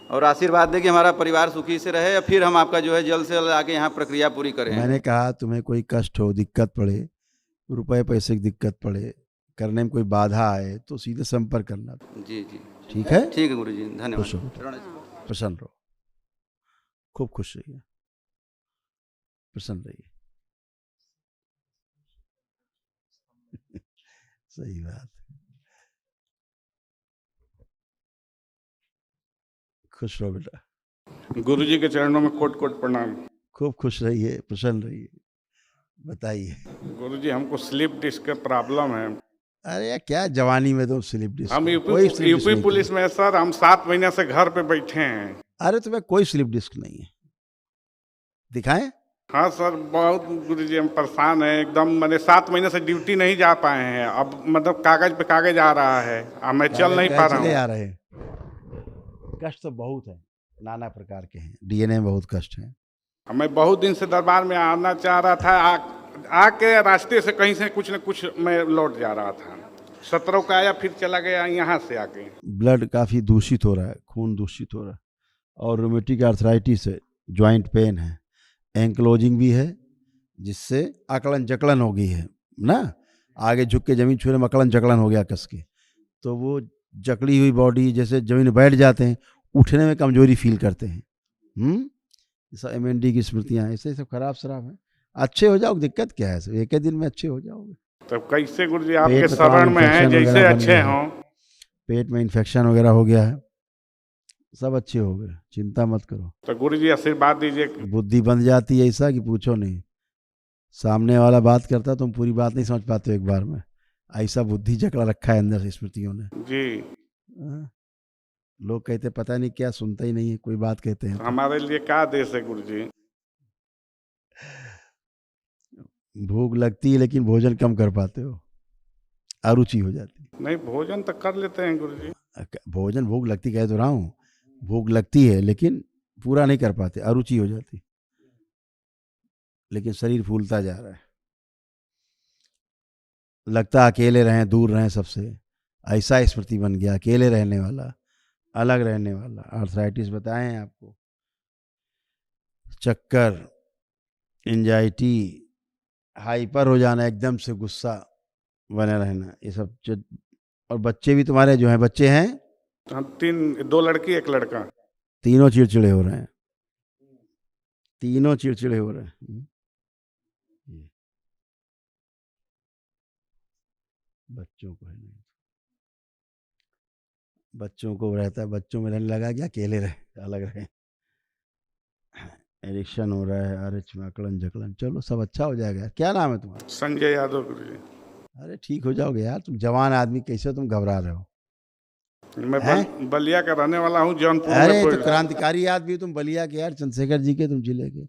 और आशीर्वाद दें कि हमारा परिवार सुखी से रहे, या फिर हम आपका जो है जल्द से जल्द आके यहाँ प्रक्रिया पूरी करें। मैंने कहा तुम्हें कोई कष्ट हो, दिक्कत पड़े, रुपए पैसे की दिक्कत पड़े, करने में कोई बाधा आए तो सीधे संपर्क करना। जी जी, ठीक है। ठीक है गुरुजी, धन्यवाद। खुश हो, प्रसन्न रहो, खूब खुश रहिए, प्रसन्न रहिए। सही बात, खुश रहो बेटा। गुरुजी के चरणों में कोट कोट प्रणाम। खूब खुश रहिए, प्रसन्न रहिए। बताइए। गुरुजी, हमको स्लिप डिस्क का प्रॉब्लम है। अरे यार, क्या जवानी में तो स्लिप डिस्क? हम यूपी पुलिस में सर, हम 7 महीने से घर पे बैठे हैं। अरे तुम्हें कोई स्लिप डिस्क नहीं है, दिखाएं? हाँ सर, बहुत गुरुजी हम परेशान हैं एकदम। मैंने 7 महीने से ड्यूटी नहीं जा पाए हैं। अब मतलब कागज पे कागज आ रहा है, अब मैं चल नहीं पा रहा हूँ। आ रहे हैं, कष्ट तो बहुत है, नाना प्रकार के हैं, डीएनए में बहुत कष्ट है। मैं बहुत दिन से दरबार में आना चाह रहा था, आके रास्ते से कहीं से कुछ न कुछ मैं लौट जा रहा था। 17 का आया, फिर चला गया यहाँ से आके। ब्लड काफ़ी दूषित हो रहा है, खून दूषित हो रहा है, और रोमेटिक आर्थराइटिस है, ज्वाइंट पेन है, एंक्लोजिंग भी है, जिससे अकड़न जकड़न हो गई है ना, आगे झुक के जमीन छूने में अकड़न जकड़न हो गया कस के, तो वो जकड़ी हुई बॉडी जैसे जमीन में बैठ जाते हैं, उठने में कमजोरी फील करते हैं। सब एमएनडी की स्मृतियाँ, ऐसे सब खराब शराब है। अच्छे हो जाओ, दिक्कत क्या है, सब एक ही दिन में अच्छे हो जाओगे। तब कैसे गुरुजी आपके शरण में हैं, जैसे अच्छे हों। पेट में इन्फेक्शन वगैरह हो गया है, सब अच्छे हो गए, चिंता मत करो। तो गुरुजी आशीर्वाद दीजिए। बुद्धि बन जाती है ऐसा कि पूछो नहीं, सामने वाला बात करता तुम पूरी बात नहीं समझ पाते एक बार में, ऐसा बुद्धि जकड़ा रखा है अंदर से स्मृतियों ने जी। लोग कहते पता नहीं क्या, सुनता ही नहीं है, कोई बात कहते हैं। हमारे लिए क्या देश है गुरुजी? भूख लगती है लेकिन भोजन कम कर पाते हो, अरुचि हो जाती। नहीं, भोजन तो कर लेते हैं गुरुजी। भोजन भूख लगती कह तो रहा हूँ, भूख लगती है लेकिन पूरा नहीं कर पाते, अरुचि हो जाती, लेकिन शरीर फूलता जा रहा है। लगता अकेले रहें, दूर रहें सबसे, ऐसा स्मृति बन गया, अकेले रहने वाला, अलग रहने वाला। आर्थराइटिस बताए हैं आपको, चक्कर, एंजाइटी, हाइपर हो जाना, एकदम से गुस्सा बने रहना, ये सब। और बच्चे भी तुम्हारे जो हैं, बच्चे हैं? हम 2 लड़की 1 लड़का। तीनों चिड़चिड़े हो रहे हैं, तीनों चिड़चिड़े हो रहे हैं। बच्चों को है नहीं, बच्चों को रहता है, बच्चों में रहने लगा क्या, अकेले रहे, अलग रहे, एडिक्शन हो रहा है, आरएच में अकड़न जकड़न। चलो सब अच्छा हो जाएगा। क्या नाम है तुम्हारा? संजय यादव गुरुजी। अरे ठीक हो जाओगे यार, तुम जवान आदमी, कैसे तुम घबरा रहे हो? मैं बलिया का रहने वाला हूँ, जौनपुर। अरे तो क्रांतिकारी आदमी तुम, बलिया के यार, चंद्रशेखर जी के तुम जिले के,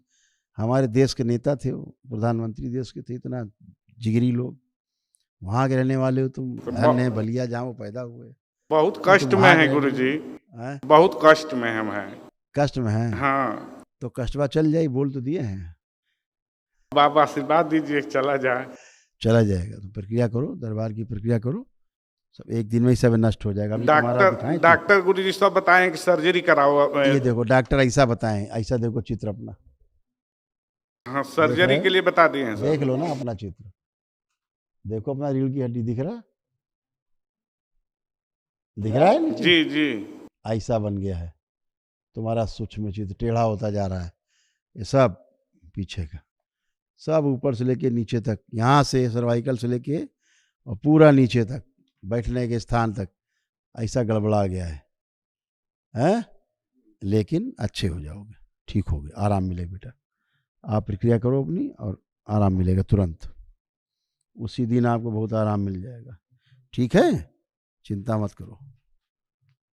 हमारे देश के नेता थे वो, प्रधानमंत्री देश के थे, इतना जिगरी लोग, वहाँ के रहने वाले हो तुम। धन्य बलिया जहाँ वो पैदा हुए। बहुत कष्ट में है गुरुजी, बहुत कष्ट में हम हैं। कष्ट में हैं? हाँ। तो कष्टवा चल जाए, बोल तो दिए हैं। बाबा आशीर्वाद दीजिए, चला जाए। चला जाएगा, तो प्रक्रिया करो, दरबार की प्रक्रिया करो, सब एक दिन में ही सब नष्ट हो जाएगा। डॉक्टर गुरुजी सब बताएं कि सर्जरी कराओ। ये देखो डॉक्टर ऐसा बताएं, ऐसा देखो चित्र अपना। हाँ, सर्जरी के लिए बता दिए हैं। देख लो ना अपना चित्र, देखो अपना रीढ़ की हड्डी दिख रहा है? जी जी। ऐसा बन गया है तुम्हारा सूक्ष्म चित्र, टेढ़ा होता जा रहा है, ये सब पीछे का, सब ऊपर से लेके नीचे तक, यहाँ से सर्वाइकल से लेके और पूरा नीचे तक, बैठने के स्थान तक, ऐसा गड़बड़ा गया है, हैं? लेकिन अच्छे हो जाओगे। ठीक हो गया, आराम मिलेगा बेटा। आप प्रक्रिया करो अपनी और आराम मिलेगा तुरंत, उसी दिन आपको बहुत आराम मिल जाएगा। ठीक है, चिंता मत करो,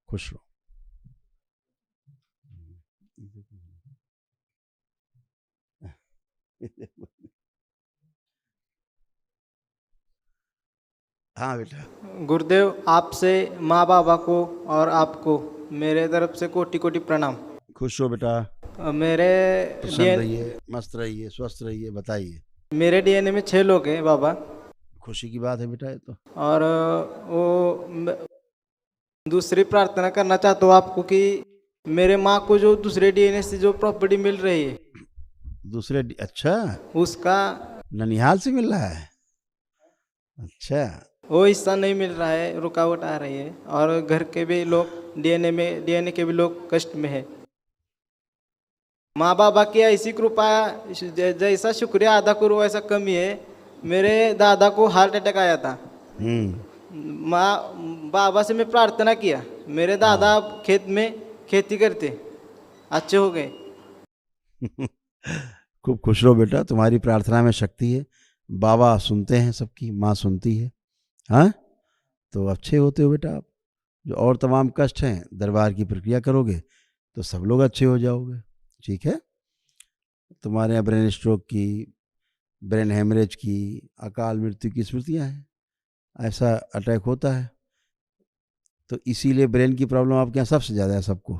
खुश रहो। हाँ बेटा। गुरुदेव, आपसे माँ बाबा को और आपको मेरे तरफ से कोटि कोटि प्रणाम। खुश हो बेटा, मेरे प्रसन्न रहिए, मस्त रहिए, स्वस्थ रहिए। बताइए। मेरे डीएनए में 6 लोग हैं बाबा। खुशी की बात है बेटा ये तो। और दूसरी प्रार्थना करना चाहता हूँ आपको कि मेरे माँ को जो दूसरे डीएनए से जो प्रॉपर्टी मिल रही है, दूसरे अच्छा, उसका ननिहाल से मिल रहा है। अच्छा, वो हिस्सा नहीं मिल रहा है, रुकावट आ रही है। और घर के भी लोग डीएनए के भी लोग कष्ट में है। माँ बाबा की ऐसी कृपा, जैसा शुक्रिया अदा करूँ वैसा कमी है। मेरे दादा को हार्ट अटैक आया था। बाबा से मैं प्रार्थना किया, मेरे दादा खेत में खेती करते, अच्छे हो गए। खूब खुश रहो बेटा, तुम्हारी प्रार्थना में शक्ति है। बाबा सुनते हैं सबकी, माँ सुनती है। हाँ, तो अच्छे होते हो बेटा आप। जो और तमाम कष्ट हैं, दरबार की प्रक्रिया करोगे तो सब लोग अच्छे हो जाओगे। ठीक है, तुम्हारे यहाँ ब्रेन स्ट्रोक की, ब्रेन हेमरेज की, अकाल मृत्यु की स्मृतियाँ हैं। ऐसा अटैक होता है, तो इसीलिए ब्रेन की प्रॉब्लम आपके यहाँ सबसे ज़्यादा है, सबको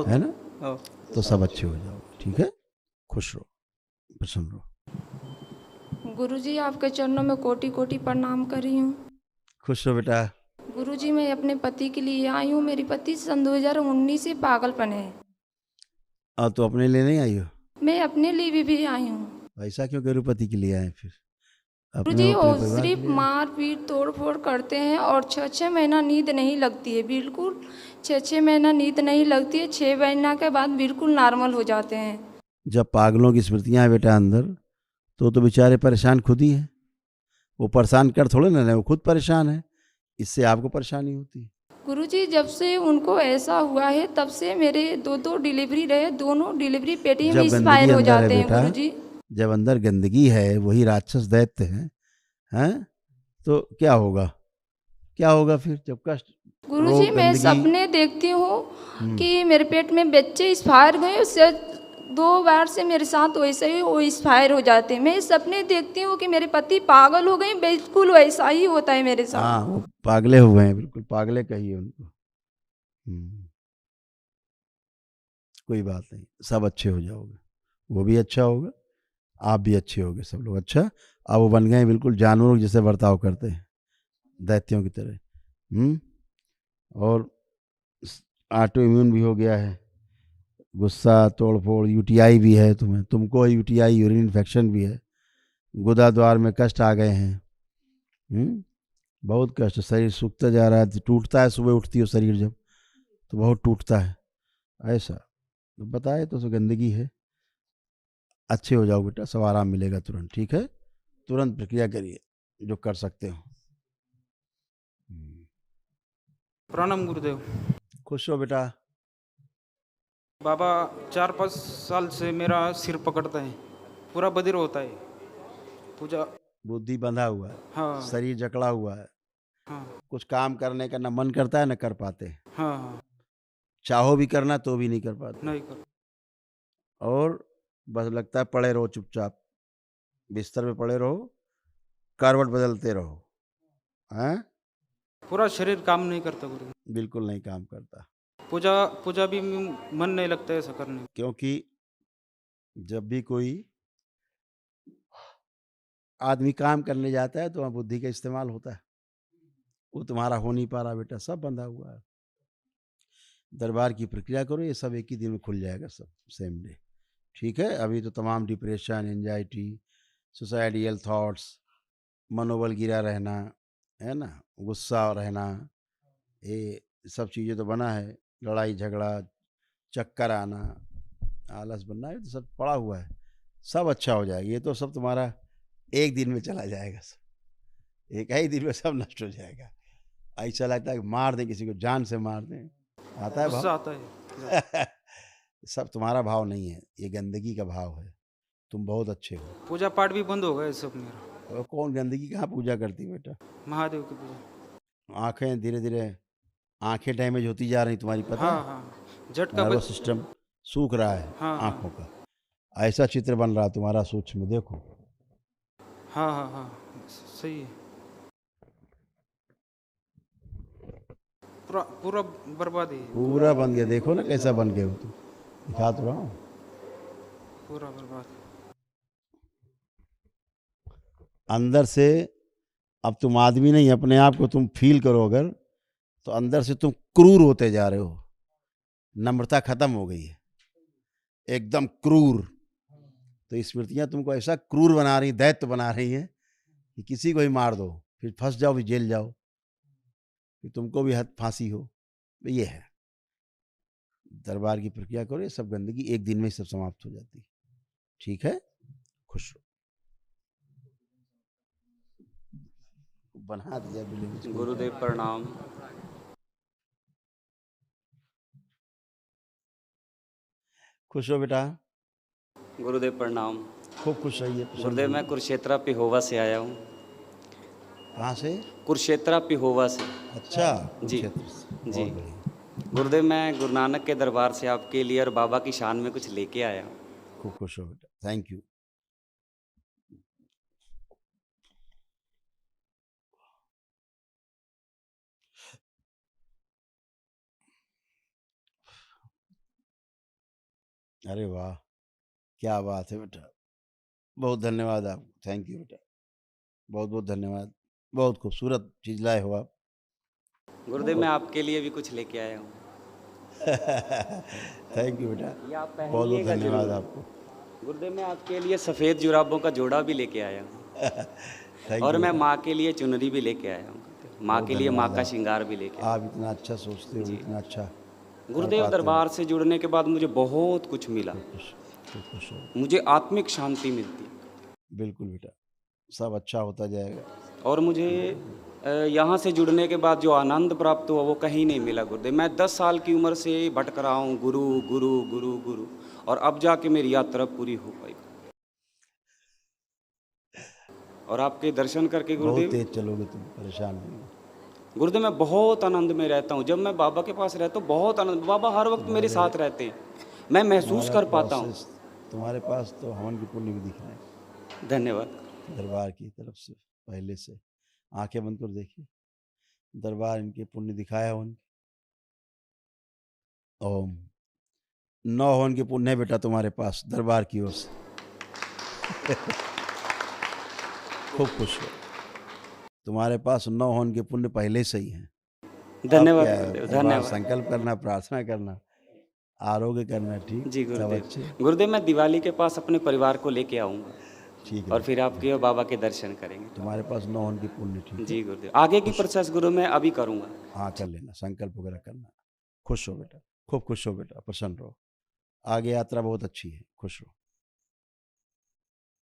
है ना। तो सब अच्छे हो जाओगे। ठीक है, खुश रहो, प्रसन्न रहो। गुरुजी, आपके चरणों में कोटि कोटि प्रणाम कर रही हूँ। खुश रहो बेटा। गुरुजी, मैं अपने पति के लिए आई हूँ। मेरे पति सन 2019 से पागलपन है। तो अपने लिए नहीं आई हो? मैं अपने लिए भी आई हूँ। ऐसा क्यों करूँ, पति के लिए आए फिर? गुरुजी, वो सिर्फ मार पीट तोड़ फोड़ करते हैं और 6 महीना नींद नहीं लगती है, बिल्कुल 6 महीना नींद नहीं लगती है। 6 महीना के बाद बिल्कुल नॉर्मल हो जाते हैं। जब पागलों की स्मृतियाँ हैं बेटा अंदर, तो बेचारे परेशान खुद ही हैं। वो परेशान कर थोड़े ना, वो खुद परेशान है, इससे आपको परेशानी होती है। गुरुजी, जब से उनको ऐसा हुआ है तब से मेरे 2 डिलीवरी रहे, दोनों डिलीवरी पेटी में एक्सपायर हो जाते हैं। गुरुजी, जब अंदर गंदगी है, वही राक्षस दैत्य हैं, तो क्या होगा, क्या होगा फिर जब कष्ट। गुरुजी, मैं सपने देखती हूँ कि मेरे पेट में बच्चे एक्सपायर हुए, उससे 2 बार से मेरे साथ वैसे ही वो एक्सपायर हो जाते हैं। मैं सपने देखती हूँ कि मेरे पति पागल हो गए, बिल्कुल वैसा ही होता है मेरे साथ। हाँ, वो पागले हुए हैं, बिल्कुल पागले कहिए उनको। कोई बात नहीं, सब अच्छे हो जाओगे, वो भी अच्छा होगा, आप भी अच्छे होगे, सब लोग। अच्छा, अब वो बन गए बिल्कुल जानवरों जैसे बर्ताव करते हैं, दैत्यों की तरह। और ऑटो इम्यून भी हो गया है, गुस्सा, तोड़फोड़, यूटीआई भी है तुम्हें, तुमको यूटीआई, यूरिन इन्फेक्शन भी है, गुदा द्वार में कष्ट आ गए हैं। बहुत कष्ट, शरीर सूखता जा रहा है, टूटता है। सुबह उठती हो शरीर जब, तो बहुत टूटता है। ऐसा तो बताए तो गंदगी है। अच्छे हो जाओ बेटा, सब आराम मिलेगा तुरंत। ठीक है, तुरंत प्रक्रिया करिए जो कर सकते हो। प्रणाम गुरुदेव। खुश हो बेटा। बाबा, 4-5 साल से मेरा सिर पकड़ता है, पूरा बधिर होता है। पूजा, बुद्धि बंधा हुआ है। हाँ। शरीर जकड़ा हुआ है। हाँ। कुछ काम करने का ना मन करता है, ना कर पाते। हाँ। चाहो भी करना तो भी नहीं कर पाते। नहीं कर। और बस लगता है पड़े रहो चुपचाप, बिस्तर पे पड़े रहो, करवट बदलते रहो। हैं? पूरा शरीर काम नहीं करता गुरु। बिल्कुल नहीं काम करता। पूजा भी मन नहीं लगता ऐसा करने। क्योंकि जब भी कोई आदमी काम करने जाता है तो वहाँ बुद्धि का इस्तेमाल होता है, वो तुम्हारा हो नहीं पा रहा बेटा, सब बंधा हुआ है। दरबार की प्रक्रिया करो, ये सब एक ही दिन में खुल जाएगा, सब सेम डे। ठीक है, अभी तो तमाम डिप्रेशन, एंजाइटी, सुसाइडियल थॉट्स, मनोबल गिरा रहना, है ना, गुस्सा रहना, ये सब चीज़ें तो बना है। लड़ाई झगड़ा, चक्कर आना, आलस बनना, ये तो सब पड़ा हुआ है। सब अच्छा हो जाएगा, ये तो सब तुम्हारा एक दिन में चला जाएगा, सब एक ही दिन में सब नष्ट हो जाएगा। ऐसा लगता है कि मार दें किसी को, जान से मार दें, आता है भाव? आता है सब तुम्हारा भाव नहीं है, ये गंदगी का भाव है। तुम बहुत अच्छे हो। पूजा पाठ भी बंद हो गया सब मेरा। और कौन गंदगी कहाँ पूजा करती है बेटा? महादेव की पूजा। आंखें धीरे धीरे आंखें डैमेज होती जा रही तुम्हारी, पता हाँ है? हाँ झटका नर्वस सिस्टम सूख रहा है हाँ, हाँ। आंखों का। ऐसा चित्र बन रहा तुम्हारा सूक्ष्म, देखो। हाँ हाँ हाँ सही है। पूरा पूरा बर्बाद है। पूरा बन गया, देखो ना कैसा बन गए हो तुम। दिखा तो रहा हूँ। पूरा बर्बाद। अंदर से अब तुम आदमी नहीं, अपने आप को तुम फील करो अगर, तो अंदर से तुम क्रूर होते जा रहे हो। नम्रता खत्म हो गई है, एकदम क्रूर। तो स्मृतियाँ तुमको ऐसा क्रूर बना रही, दैत्य बना रही हैं कि किसी को ही मार दो, फिर फंस जाओ, फिर जेल जाओ, फिर तुमको भी हद फांसी हो। ये है दरबार की प्रक्रिया करो, ये सब गंदगी एक दिन में ही सब समाप्त हो जाती है। ठीक है, खुश रहो। बना दिया बिल्कुल। गुरुदेव प्रणाम। खुश हो बेटा। गुरुदेव प्रणाम। खूब खुश रहिए। गुरुदेव मैं कुरुक्षेत्रा पिहोवा से आया हूँ। कहाँ से? कुरुक्षेत्रा पिहोवा से। अच्छा जी जी। गुरुदेव मैं गुरु नानक के दरबार से आपके लिए और बाबा की शान में कुछ लेके आया हूँ। खूब खुश हो बेटा, थैंक यू। अरे वाह, क्या बात है बेटा, बहुत धन्यवाद आपको, थैंक यू बेटा, बहुत बहुत धन्यवाद। बहुत खूबसूरत चीज़ लाए हो आप। गुरुदेव मैं आपके लिए भी कुछ लेके आया हूँ। थैंक यू बेटा, ये आप बहुत बहुत पहनिएगा धन्यवाद जरूर। आपको। गुरुदेव मैं आपके लिए सफ़ेद जुराबों का जोड़ा भी लेके आया हूँ। और मैं माँ के लिए चुनरी भी लेके आया हूँ। माँ के लिए माँ का श्रृंगार भी लेके आया। आप इतना अच्छा सोचते हो, इतना अच्छा गुरुदेव दरबार से जुड़ने के बाद मुझे बहुत कुछ मिला। मुझे आत्मिक शांति मिलती है। बिल्कुल बेटा, सब अच्छा होता जाएगा। और मुझे यहाँ से जुड़ने के बाद जो आनंद प्राप्त हुआ वो कहीं नहीं मिला गुरुदेव। मैं 10 साल की उम्र से भटक रहा हूँ, गुरु गुरु गुरु गुरु, और अब जाके मेरी यात्रा पूरी हो पाई। और आपके दर्शन करके बहुत गुरुदेव, तेज चलोगे तुम, परेशान नहीं हो। गुरुदेव मैं बहुत आनंद में रहता हूँ। जब मैं बाबा के पास रहता हूँ बहुत आनंद, बाबा हर वक्त मेरे साथ रहते हैं, मैं महसूस कर पाता हूँ। तुम्हारे पास तो हवन की पुण्य भी दिख रहा है। धन्यवाद। दरबार की तरफ से पहले से आंखें बंद कर देखिए, दरबार इनके पुण्य दिखाया उनके। ओम 9 हवन के पुण्य है बेटा तुम्हारे पास दरबार की ओर से। खूब खुश हो, तुम्हारे पास 9 हवन के पुण्य पहले से ही हैं। धन्यवाद धन्यवाद। धन्यवाद। संकल्प करना, प्रार्थना करना, आरोग्य करना। ठीक जी सब गुरुदेव। अच्छे। गुरुदेव मैं दिवाली के पास अपने परिवार को लेके आऊँगा। ठीक है। और फिर आपके और बाबा के दर्शन करेंगे। तुम्हारे पास 9 हवन की पुण्य। ठीक है जी गुरुदेव। आगे की प्रोसेस गुरु मैं अभी करूँगा। हाँ कर लेना, संकल्प वगैरह करना। खुश हो बेटा, खूब खुश हो बेटा, प्रसन्न रहो। आगे यात्रा बहुत अच्छी है, खुश रहो।